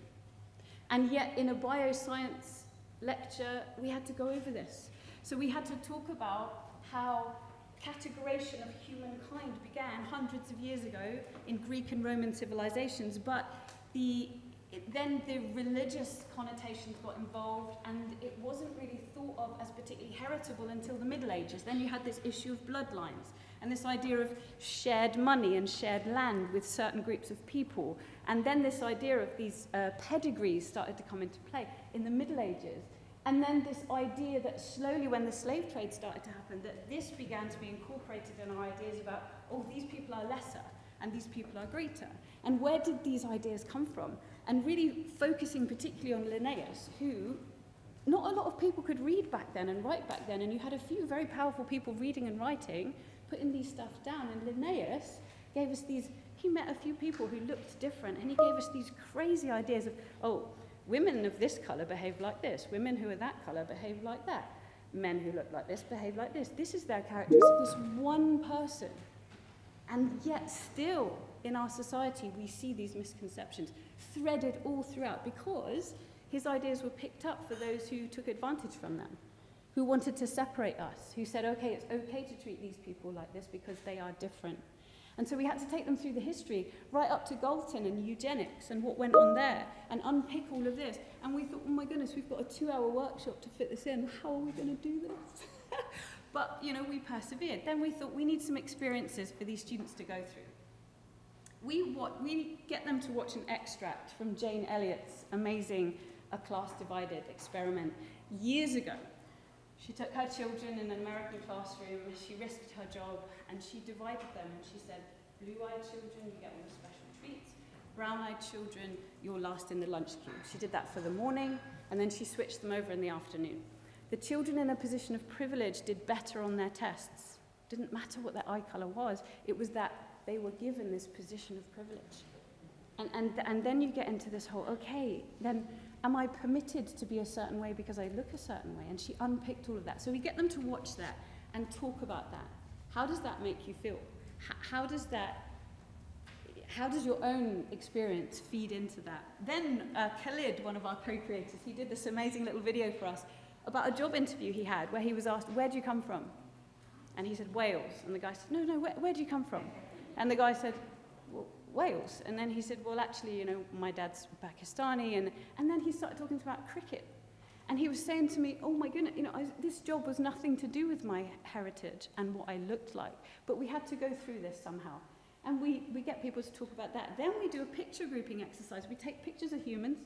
And yet in a bioscience lecture we had to go over this. So we had to talk about how categorization of humankind began hundreds of years ago in Greek and Roman civilizations, but then the religious connotations got involved, and it wasn't really thought of as particularly heritable until the Middle Ages. Then you had this issue of bloodlines, and this idea of shared money and shared land with certain groups of people. And then this idea of these pedigrees started to come into play in the Middle Ages. And then this idea that slowly, when the slave trade started to happen, that this began to be incorporated in our ideas about, oh, these people are lesser and these people are greater. And where did these ideas come from? And really focusing particularly on Linnaeus, who not a lot of people could read back then and write back then, and you had a few very powerful people reading and writing, putting these stuff down. And Linnaeus gave us these, he met a few people who looked different, and he gave us these crazy ideas of, oh, women of this colour behave like this. Women who are that colour behave like that. Men who look like this behave like this. This is their characteristic, this one person. And yet still, in our society, we see these misconceptions threaded all throughout because his ideas were picked up for those who took advantage from them, who wanted to separate us, who said, okay, it's okay to treat these people like this because they are different. And so we had to take them through the history, right up to Galton and eugenics and what went on there, and unpick all of this. And we thought, oh my goodness, we've got a 2-hour workshop to fit this in. How are we going to do this? But, you know, we persevered. Then we thought we need some experiences for these students to go through. We get them to watch an extract from Jane Elliott's amazing A Class Divided experiment years ago. She took her children in an American classroom, she risked her job, and she divided them, and she said, blue-eyed children, you get all the special treats. Brown-eyed children, you're last in the lunch queue. She did that for the morning, and then she switched them over in the afternoon. The children in a position of privilege did better on their tests. It didn't matter what their eye colour was, it was that they were given this position of privilege. And then you get into this whole, okay, then am I permitted to be a certain way because I look a certain way? And she unpicked all of that. So we get them to watch that and talk about that. How does that make you feel? How does that how does your own experience feed into that? Then Khalid, one of our co-creators, he did this amazing little video for us about a job interview he had where he was asked, where do you come from? And he said, Wales. And the guy said, no, where do you come from? And the guy said, well, Wales. And then he said, well, actually, you know, my dad's Pakistani. And then he started talking about cricket. And he was saying to me, oh my goodness, you know, this job was nothing to do with my heritage and what I looked like. But we had to go through this somehow. And we get people to talk about that. Then we do a picture grouping exercise. We take pictures of humans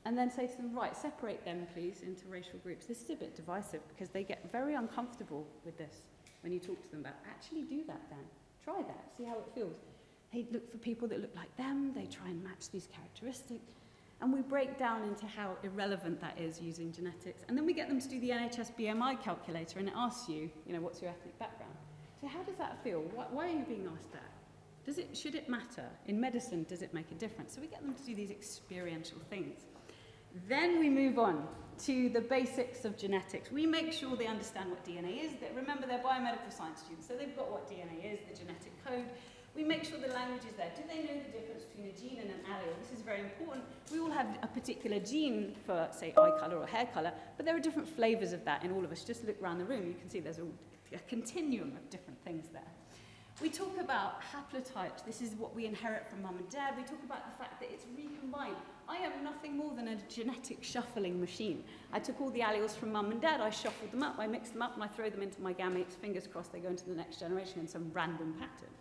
and then say to them, right, separate them, please, into racial groups. This is a bit divisive because they get very uncomfortable with this when you talk to them about, actually do that then. Try that, see how it feels. They look for people that look like them. They try and match these characteristics. And we break down into how irrelevant that is using genetics. And then we get them to do the NHS BMI calculator, and it asks you, you know, what's your ethnic background? So how does that feel? Why are you being asked that? Should it matter? In medicine, does it make a difference? So we get them to do these experiential things. Then we move on to the basics of genetics. We make sure they understand what DNA is. Remember, they're biomedical science students, so they've got what DNA is, the genetic code. We make sure the language is there. Do they know the difference between a gene and an allele? This is very important. We all have a particular gene for, say, eye colour or hair colour, but there are different flavours of that in all of us. Just look around the room, you can see there's a continuum of different things there. We talk about haplotypes. This is what we inherit from mum and dad. We talk about the fact that it's recombined. I am nothing more than a genetic shuffling machine. I took all the alleles from mum and dad, I shuffled them up, I mixed them up, and I throw them into my gametes. Fingers crossed they go into the next generation in some random pattern.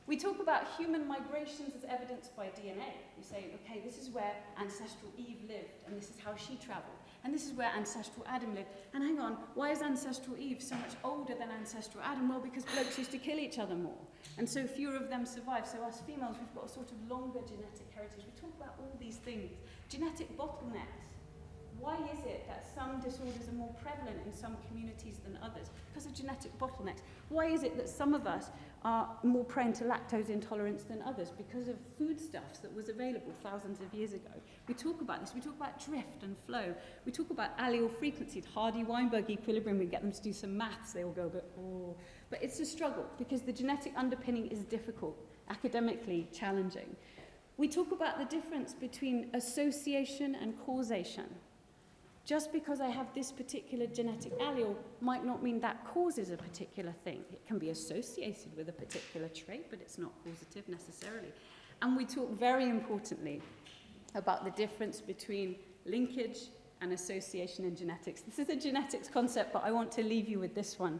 We talk about human migrations as evidenced by DNA. We say, okay, this is where ancestral Eve lived, and this is how she travelled. And this is where ancestral Adam lived. And hang on, why is ancestral Eve so much older than ancestral Adam? Well, because blokes used to kill each other more. And so fewer of them survive. So us females, we've got a sort of longer genetic heritage. We talk about all these things. Genetic bottlenecks. Why is it that some disorders are more prevalent in some communities than others? Because of genetic bottlenecks. Why is it that some of us are more prone to lactose intolerance than others? Because of foodstuffs that was available thousands of years ago. We talk about this. We talk about drift and flow. We talk about allele frequency, Hardy-Weinberg equilibrium. We get them to do some maths. They all go, oh. But it's a struggle because the genetic underpinning is difficult, academically challenging. We talk about the difference between association and causation. Just because I have this particular genetic allele might not mean that causes a particular thing. It can be associated with a particular trait, but it's not causative necessarily. And we talk very importantly about the difference between linkage and association in genetics. This is a genetics concept, but I want to leave you with this one.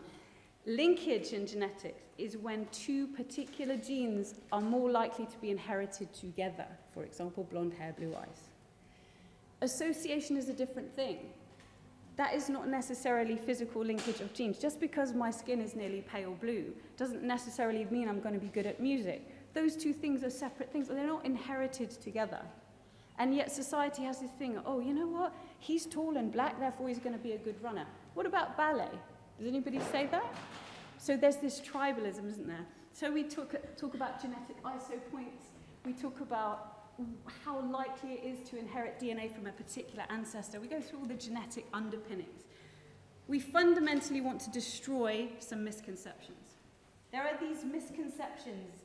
Linkage in genetics is when two particular genes are more likely to be inherited together. For example, blonde hair, blue eyes. Association is a different thing. That is not necessarily physical linkage of genes. Just because my skin is nearly pale blue doesn't necessarily mean I'm going to be good at music. Those two things are separate things, but they're not inherited together. And yet society has this thing, oh, you know what? He's tall and black, therefore he's going to be a good runner. What about ballet? Does anybody say that? So there's this tribalism, isn't there? So we talk about genetic ISO points. We talk about how likely it is to inherit DNA from a particular ancestor. We go through all the genetic underpinnings. We fundamentally want to destroy some misconceptions. There are these misconceptions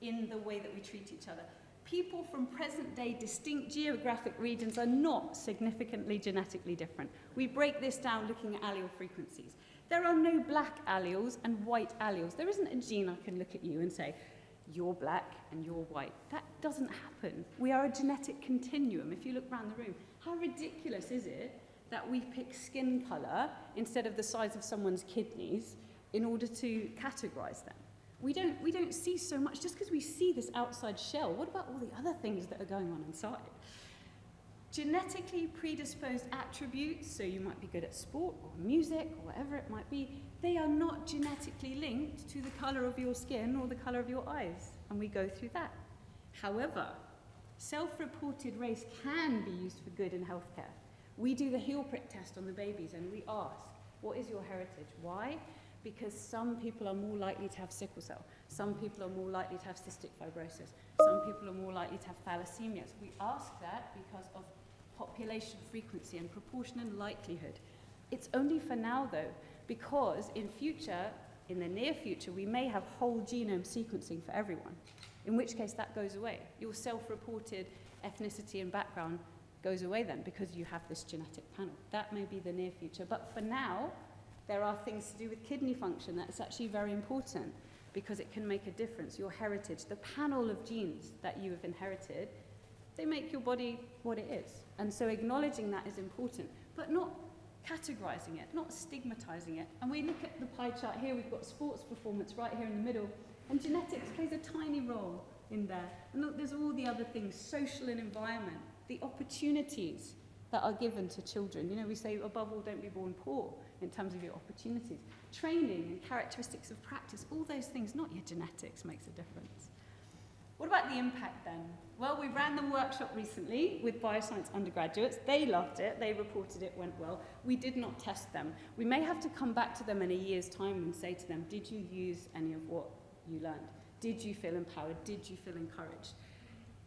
in the way that we treat each other. People from present-day distinct geographic regions are not significantly genetically different. We break this down looking at allele frequencies. There are no black alleles and white alleles. There isn't a gene I can look at you and say, you're black and you're white. That doesn't happen. We are a genetic continuum. If you look around the room, how ridiculous is it that we pick skin colour instead of the size of someone's kidneys in order to categorise them? We don't see so much just because we see this outside shell. What about all the other things that are going on inside? Genetically predisposed attributes, so you might be good at sport or music or whatever it might be, they are not genetically linked to the colour of your skin or the colour of your eyes, and we go through that. However, self-reported race can be used for good in healthcare. We do the heel prick test on the babies and we ask, what is your heritage? Why? Because some people are more likely to have sickle cell, some people are more likely to have cystic fibrosis, some people are more likely to have thalassemia. So we ask that because of population frequency and proportion and likelihood. It's only for now though, because in the near future, we may have whole genome sequencing for everyone. in which case that goes away. Your self-reported ethnicity and background goes away then because you have this genetic panel. That may be the near future. But for now, there are things to do with kidney function that's actually very important because it can make a difference. Your heritage, the panel of genes that you have inherited, they make your body what it is. And so acknowledging that is important, but not categorizing it, not stigmatizing it. And we look at the pie chart here, we've got sports performance right here in the middle, and genetics plays a tiny role in there. And look, there's all the other things, social and environment, the opportunities that are given to children. You know, we say, above all, don't be born poor in terms of your opportunities. Training and characteristics of practice, all those things, not your genetics, makes a difference. What about the impact then? Well, we ran the workshop recently with bioscience undergraduates. They loved it. They reported it went well. We did not test them. We may have to come back to them in a year's time and say to them, did you use any of what you learned? Did you feel empowered? Did you feel encouraged?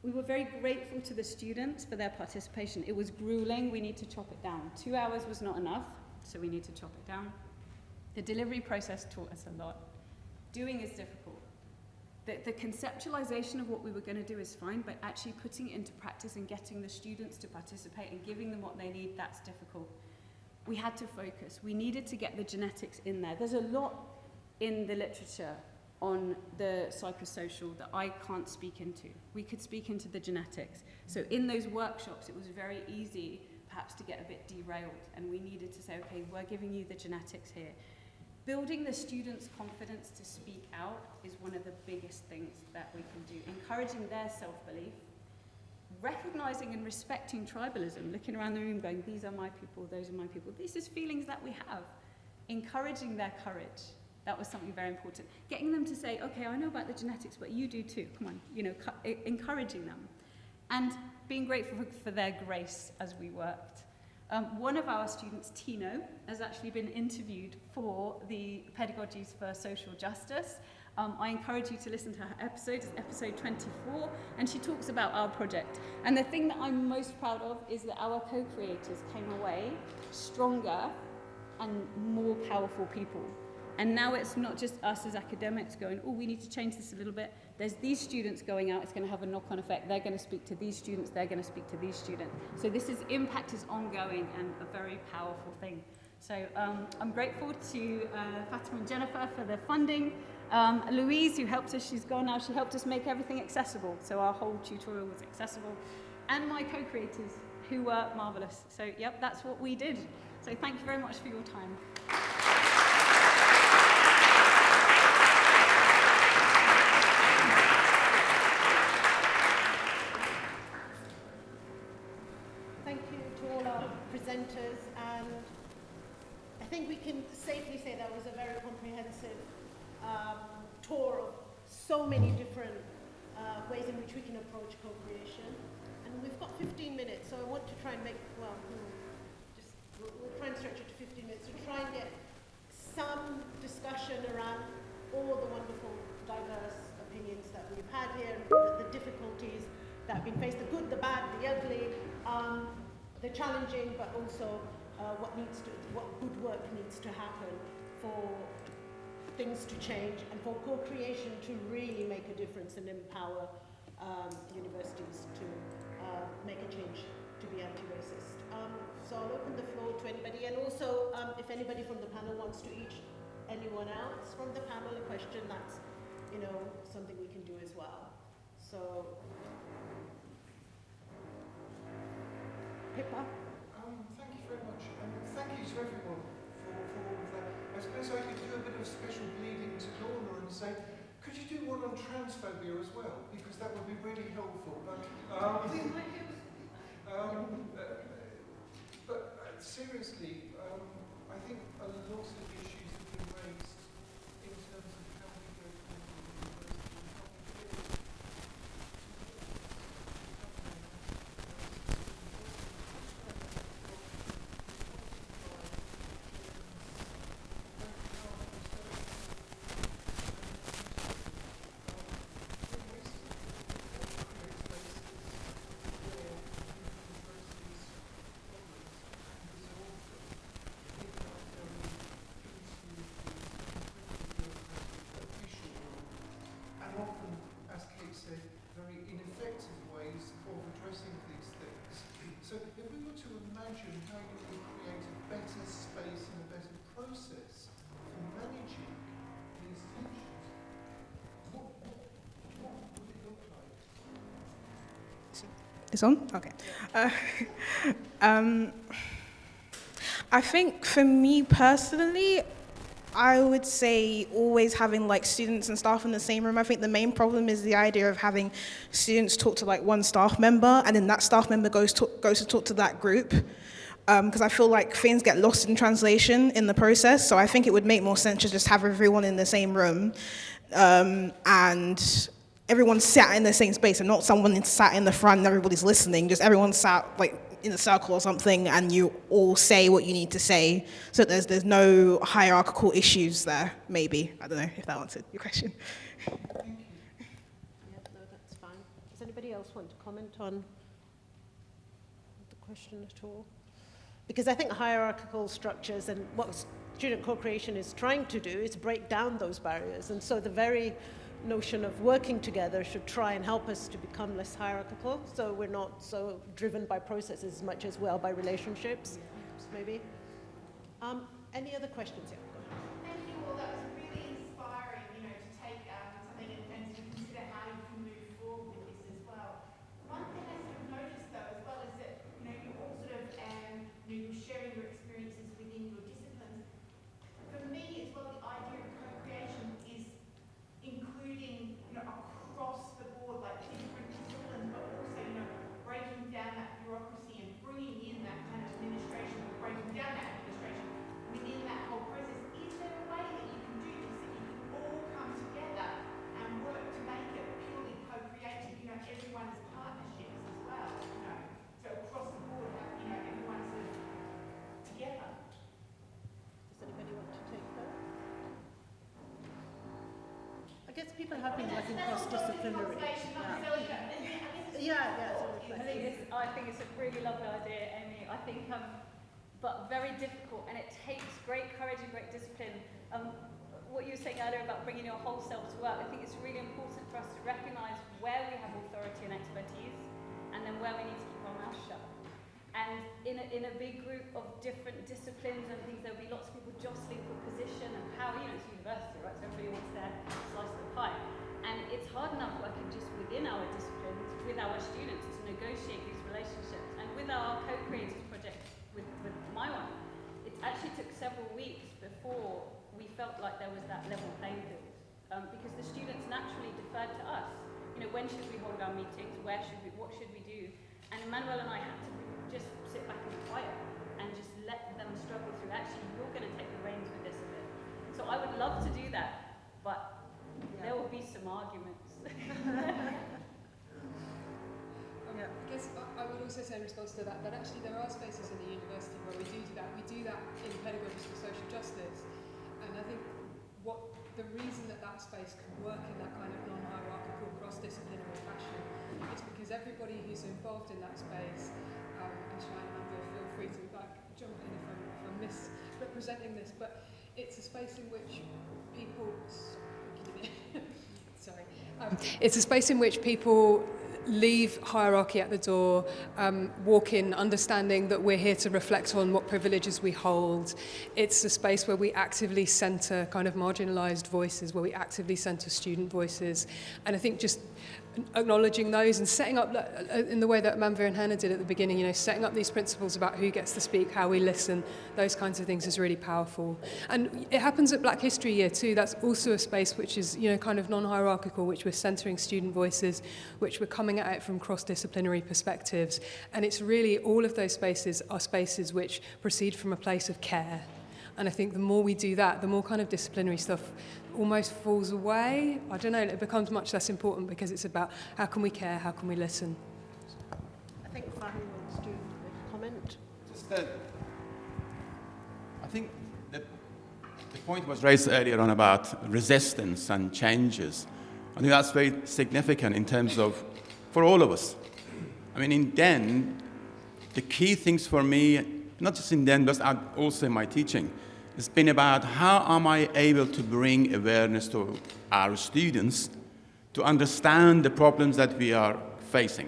We were very grateful to the students for their participation. It was grueling. We need to chop it down. 2 hours was not enough, so we need to chop it down. The delivery process taught us a lot. Doing is difficult. The conceptualization of what we were going to do is fine, but actually putting it into practice and getting the students to participate and giving them what they need, that's difficult. We had to focus. We needed to get the genetics in there. There's a lot in the literature on the psychosocial that I can't speak into. We could speak into the genetics. So in those workshops, it was very easy perhaps to get a bit derailed, and we needed to say, okay, we're giving you the genetics here. Building the students' confidence to speak out is one of the biggest things that we can do. Encouraging their self-belief, recognizing and respecting tribalism, looking around the room going, these are my people, those are my people. This is feelings that we have. Encouraging their courage. That was something very important. Getting them to say, okay, I know about the genetics, but you do too. Come on, you know, encouraging them. And being grateful for their grace as we worked. One of our students, Tino, has actually been interviewed for the Pedagogies for Social Justice. I encourage you to listen to her episode. It's episode 24, and she talks about our project. And the thing that I'm most proud of is that our co-creators came away stronger and more powerful people. And now it's not just us as academics going, oh, we need to change this a little bit. There's these students going out, it's going to have a knock-on effect. They're going to speak to these students, they're going to speak to these students. So impact is ongoing and a very powerful thing. So I'm grateful to Fatima and Jennifer for the funding. Louise, who helped us, she's gone now, she helped us make everything accessible. So our whole tutorial was accessible. And my co-creators, who were marvelous. So yep, that's what we did. So thank you very much for your time. Presenters, and I think we can safely say that was a very comprehensive tour of so many different ways in which we can approach co-creation. And we've got 15 minutes, so I want to try and make, we'll try and stretch it to 15 minutes to try and get some discussion around all the wonderful, diverse opinions that we've had here, the difficulties that have been faced, the good, the bad, the ugly, the challenging, but also what good work needs to happen for things to change and for co-creation to really make a difference and empower universities to make a change to be anti-racist. So I'll open the floor to anybody, and also if anybody from the panel wants to anyone else from the panel a question, that's something we can do as well. So. Pippa? Thank you very much, and thank you to everyone for all of that. I suppose I could do a bit of special bleeding to Lorna and say, could you do one on transphobia as well? Because that would be really helpful. But seriously, I think a lot of issues have been raised in terms of how we go forward with university and how we build This on? Okay. I think for me personally, I would say always having like students and staff in the same room. I think the main problem is the idea of having students talk to like one staff member, and then that staff member goes to talk to that group. Because I feel like things get lost in translation in the process. So I think it would make more sense to just have everyone in the same room, and everyone sat in the same space, and not someone sat in the front and everybody's listening. Just everyone sat like in a circle or something, and you all say what you need to say. So there's no hierarchical issues there. Maybe, I don't know if that answered your question. Yeah, no, that's fine. Does anybody else want to comment on the question at all? Because I think hierarchical structures and what student co-creation is trying to do is break down those barriers. And so the very notion of working together should try and help us to become less hierarchical, so we're not so driven by processes as much as we are by relationships, maybe. Any other questions here? Go ahead. Thank you all. That was really inspiring, to take something and to consider how you can move forward with this as well. One thing I sort of noticed though as well is that, you all sort of, you're sharing your experiences within your disciplines. For me as well, the idea of co-creation is including, across the board, like different disciplines, but also, breaking down that bureaucracy and bringing in that kind of administration, breaking down that administration within that whole process. Is there a way that you can do this, that you can all come together and work to make it purely co-creative, everyone as partnerships as well, so across the board, everyone sort of together. Does anybody want to take that? I guess people have been working cross-disciplinary. I think it's a really lovely idea, Amy. I think, but very difficult, and it takes great courage and great discipline. What you were saying earlier about bringing your whole self to work, I think it's really important for us to recognise where we have authority and expertise, and then where we need to keep our mouth shut. And in a big group of different disciplines and things, there'll be lots of people jostling for position and power. It's university, right? So everybody wants their slice of the pie. And it's hard enough working just within our disciplines, with our students, to negotiate these relationships. And with our co-creators project, with my one, it actually took several weeks before we felt like there was that level playing field. Because the students naturally deferred to us. When should we hold our meetings? What should we do? And Emmanuel and I had to just sit back and be quiet and just let them struggle through. Actually, you're going to take the reins with this a bit. So I would love to do that, but there will be some arguments. I guess I would also say in response to that actually there are spaces in the university where we do that. We do that in pedagogies for social justice, and I think the reason that space can work in that kind of non-hierarchical, cross-disciplinary fashion is because everybody who's involved in that space, and Shine and Amber, feel free to jump in if I'm misrepresenting this, but it's a space in which people it's a space in which people leave hierarchy at the door, walk in understanding that we're here to reflect on what privileges we hold. It's a space where we actively centre kind of marginalised voices, where we actively centre student voices. And I think just acknowledging those and setting up, in the way that Manvir and Hannah did at the beginning, setting up these principles about who gets to speak, how we listen, those kinds of things is really powerful. And it happens at Black History Year too. That's also a space which is, kind of non-hierarchical, which we're centering student voices, which we're coming at it from cross-disciplinary perspectives. And it's really, all of those spaces are spaces which proceed from a place of care. And I think the more we do that, the more kind of disciplinary stuff almost falls away. I don't know, it becomes much less important because it's about how can we care, how can we listen. I think Fahmy wants to comment. Just I think that the point was raised earlier on about resistance and changes. I think that's very significant in terms of, for all of us. I mean, in DEN, the key things for me, not just in DEN, but also in my teaching, it's been about how am I able to bring awareness to our students to understand the problems that we are facing.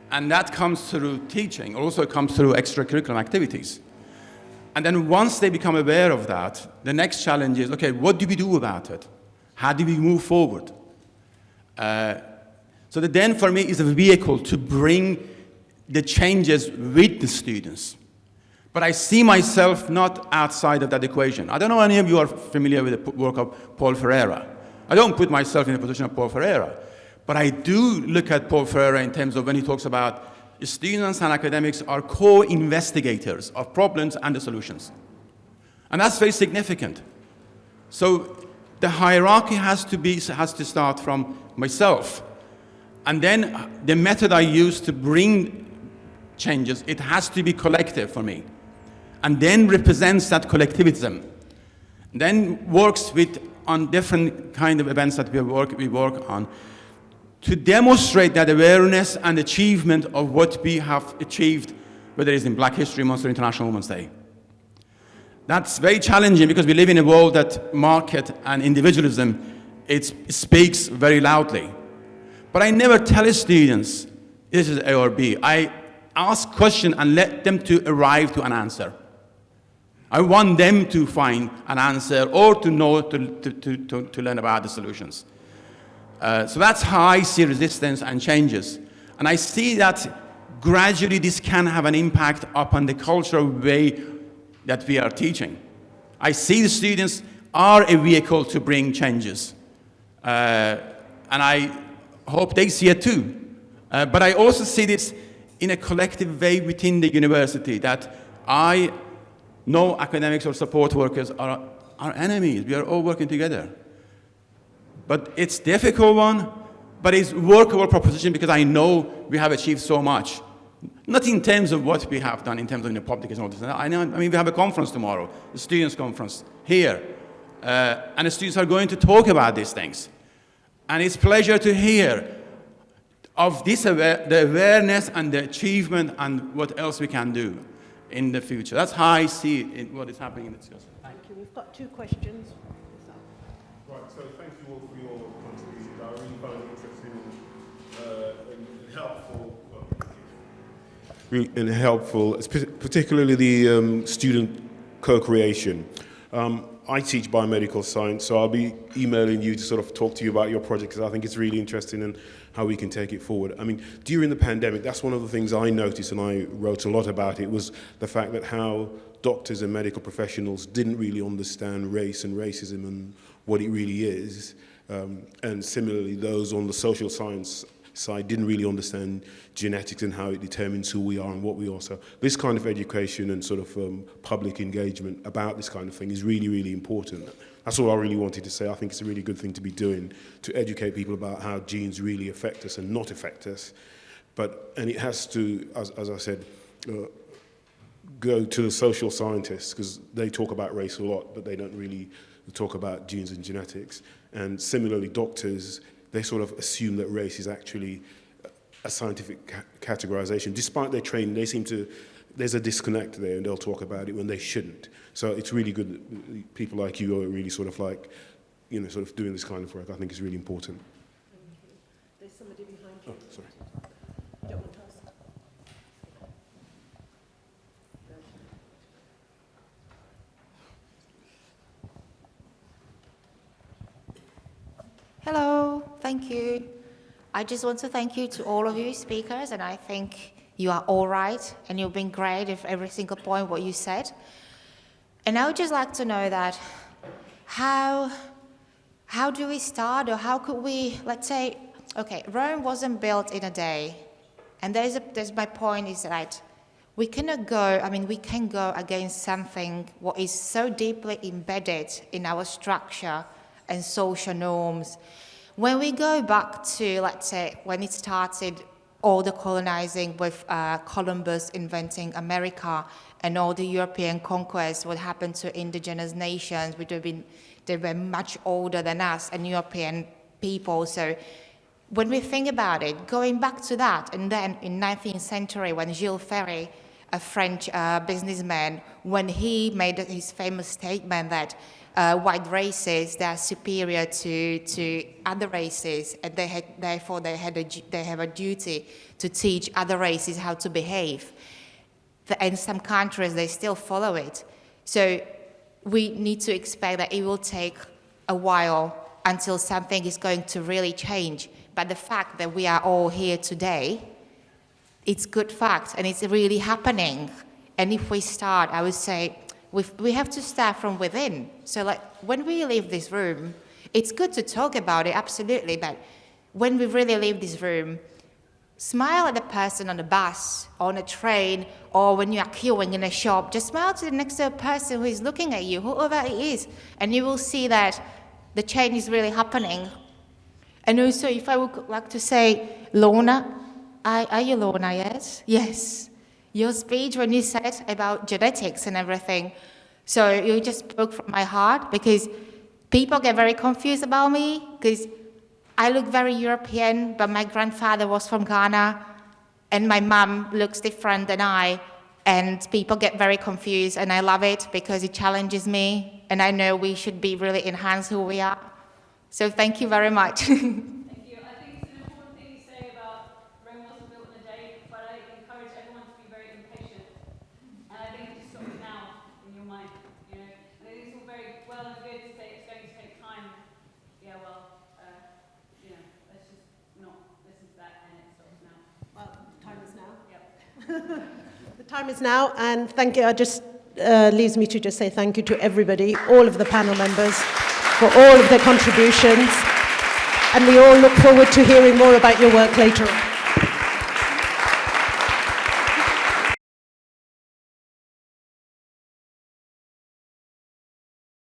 And that comes through teaching, also comes through extracurricular activities. And then once they become aware of that, the next challenge is, okay, what do we do about it? How do we move forward? So the Den for me is a vehicle to bring the changes with the students. But I see myself not outside of that equation. I don't know any of you are familiar with the work of Paul Ferreira. I don't put myself in the position of Paul Ferreira, but I do look at Paul Ferreira in terms of when he talks about students and academics are co-investigators of problems and the solutions. And that's very significant. So the hierarchy has to start from myself. And then the method I use to bring changes, it has to be collective for me. And then represents that collectivism. Then works on different kind of events that we work on to demonstrate that awareness and achievement of what we have achieved, whether it's in Black History Month or International Women's Day. That's very challenging because we live in a world that market and individualism, it speaks very loudly. But I never tell students, this is A or B. I ask questions and let them to arrive to an answer. I want them to find an answer or to know, to learn about the solutions. So that's how I see resistance and changes. And I see that gradually this can have an impact upon the cultural way that we are teaching. I see the students are a vehicle to bring changes. And I hope they see it too. But I also see this in a collective way within the university, that no academics or support workers are enemies. We are all working together. But it's a difficult one, but it's a workable proposition because I know we have achieved so much. Not in terms of what we have done in terms of the public and all this. I mean, we have a conference tomorrow, the students' conference here. And the students are going to talk about these things. And it's a pleasure to hear of this the awareness and the achievement and what else we can do in the future. That's how I see it, what is happening in the discussion. Thank you. We've got 2 questions. Right, so thank you all for your contributions. I really found it interesting and helpful. Particularly the student co-creation. I teach biomedical science, so I'll be emailing you to sort of talk to you about your project because I think it's really interesting and how we can take it forward. I mean, during the pandemic, that's one of the things I noticed, and I wrote a lot about it, was the fact that how doctors and medical professionals didn't really understand race and racism and what it really is. And similarly, those on the social science side didn't really understand genetics and how it determines who we are and what we are. So this kind of education and sort of public engagement about this kind of thing is really, really important. That's all I really wanted to say. I think it's a really good thing to be doing, to educate people about how genes really affect us and not affect us. And it has to, as I said, go to the social scientists, because they talk about race a lot, but they don't really talk about genes and genetics. And similarly, doctors, they sort of assume that race is actually a scientific categorization. Despite their training, they seem to, there's a disconnect there, and they'll talk about it when they shouldn't. So it's really good that people like you are really sort of like, sort of doing this kind of work. I think it's really important. Thank you. There's somebody behind you. Oh, sorry. Don't want to ask. Hello, thank you. I just want to thank you to all of you speakers, and I think you are all right, and you've been great with every single point what you said. And I would just like to know that how do we start, or how could we, let's say, okay, Rome wasn't built in a day, and there's my point is that we cannot go, we can go against something what is so deeply embedded in our structure and social norms. When we go back to, let's say, when it started, all the colonizing with Columbus inventing America and all the European conquests, what happened to indigenous nations, they were much older than us and European people. So when we think about it, going back to that, and then in 19th century, when Jules Ferry, a French businessman, when he made his famous statement that white races, they are superior to other races, and therefore they have a duty to teach other races how to behave. And some countries, they still follow it. So we need to expect that it will take a while until something is going to really change. but the fact that we are all here today, it's good fact, and it's really happening. And if we start, I would say, we have to start from within. So like, when we leave this room, it's good to talk about it, absolutely, but when we really leave this room, smile at the person on the bus, on a train, or when you are queuing in a shop, just smile to the next person who is looking at you, whoever it is, and you will see that the change is really happening. And also, if I would like to say, Lorna, are you Lorna, yes? Yes. Your speech when you said about genetics and everything, so you just spoke from my heart, because people get very confused about me, because I look very European, but my grandfather was from Ghana, and my mum looks different than I, and people get very confused, and I love it because it challenges me, and I know we should be really enhance who we are. So thank you very much. Thank you. I think it's an important thing you say about Rome wasn't built in a day, but I encourage everyone to be very impatient. And I think it just stops now in your mind. You know, I think it's all very well and good to say it's going to take time. Yeah, well, you know, let's just not listen to that, and it stops now. Well, time is now. Yep. The time is now, and thank you. I just leaves me to just say thank you to everybody, all of the panel members, for all of their contributions, and we all look forward to hearing more about your work later on.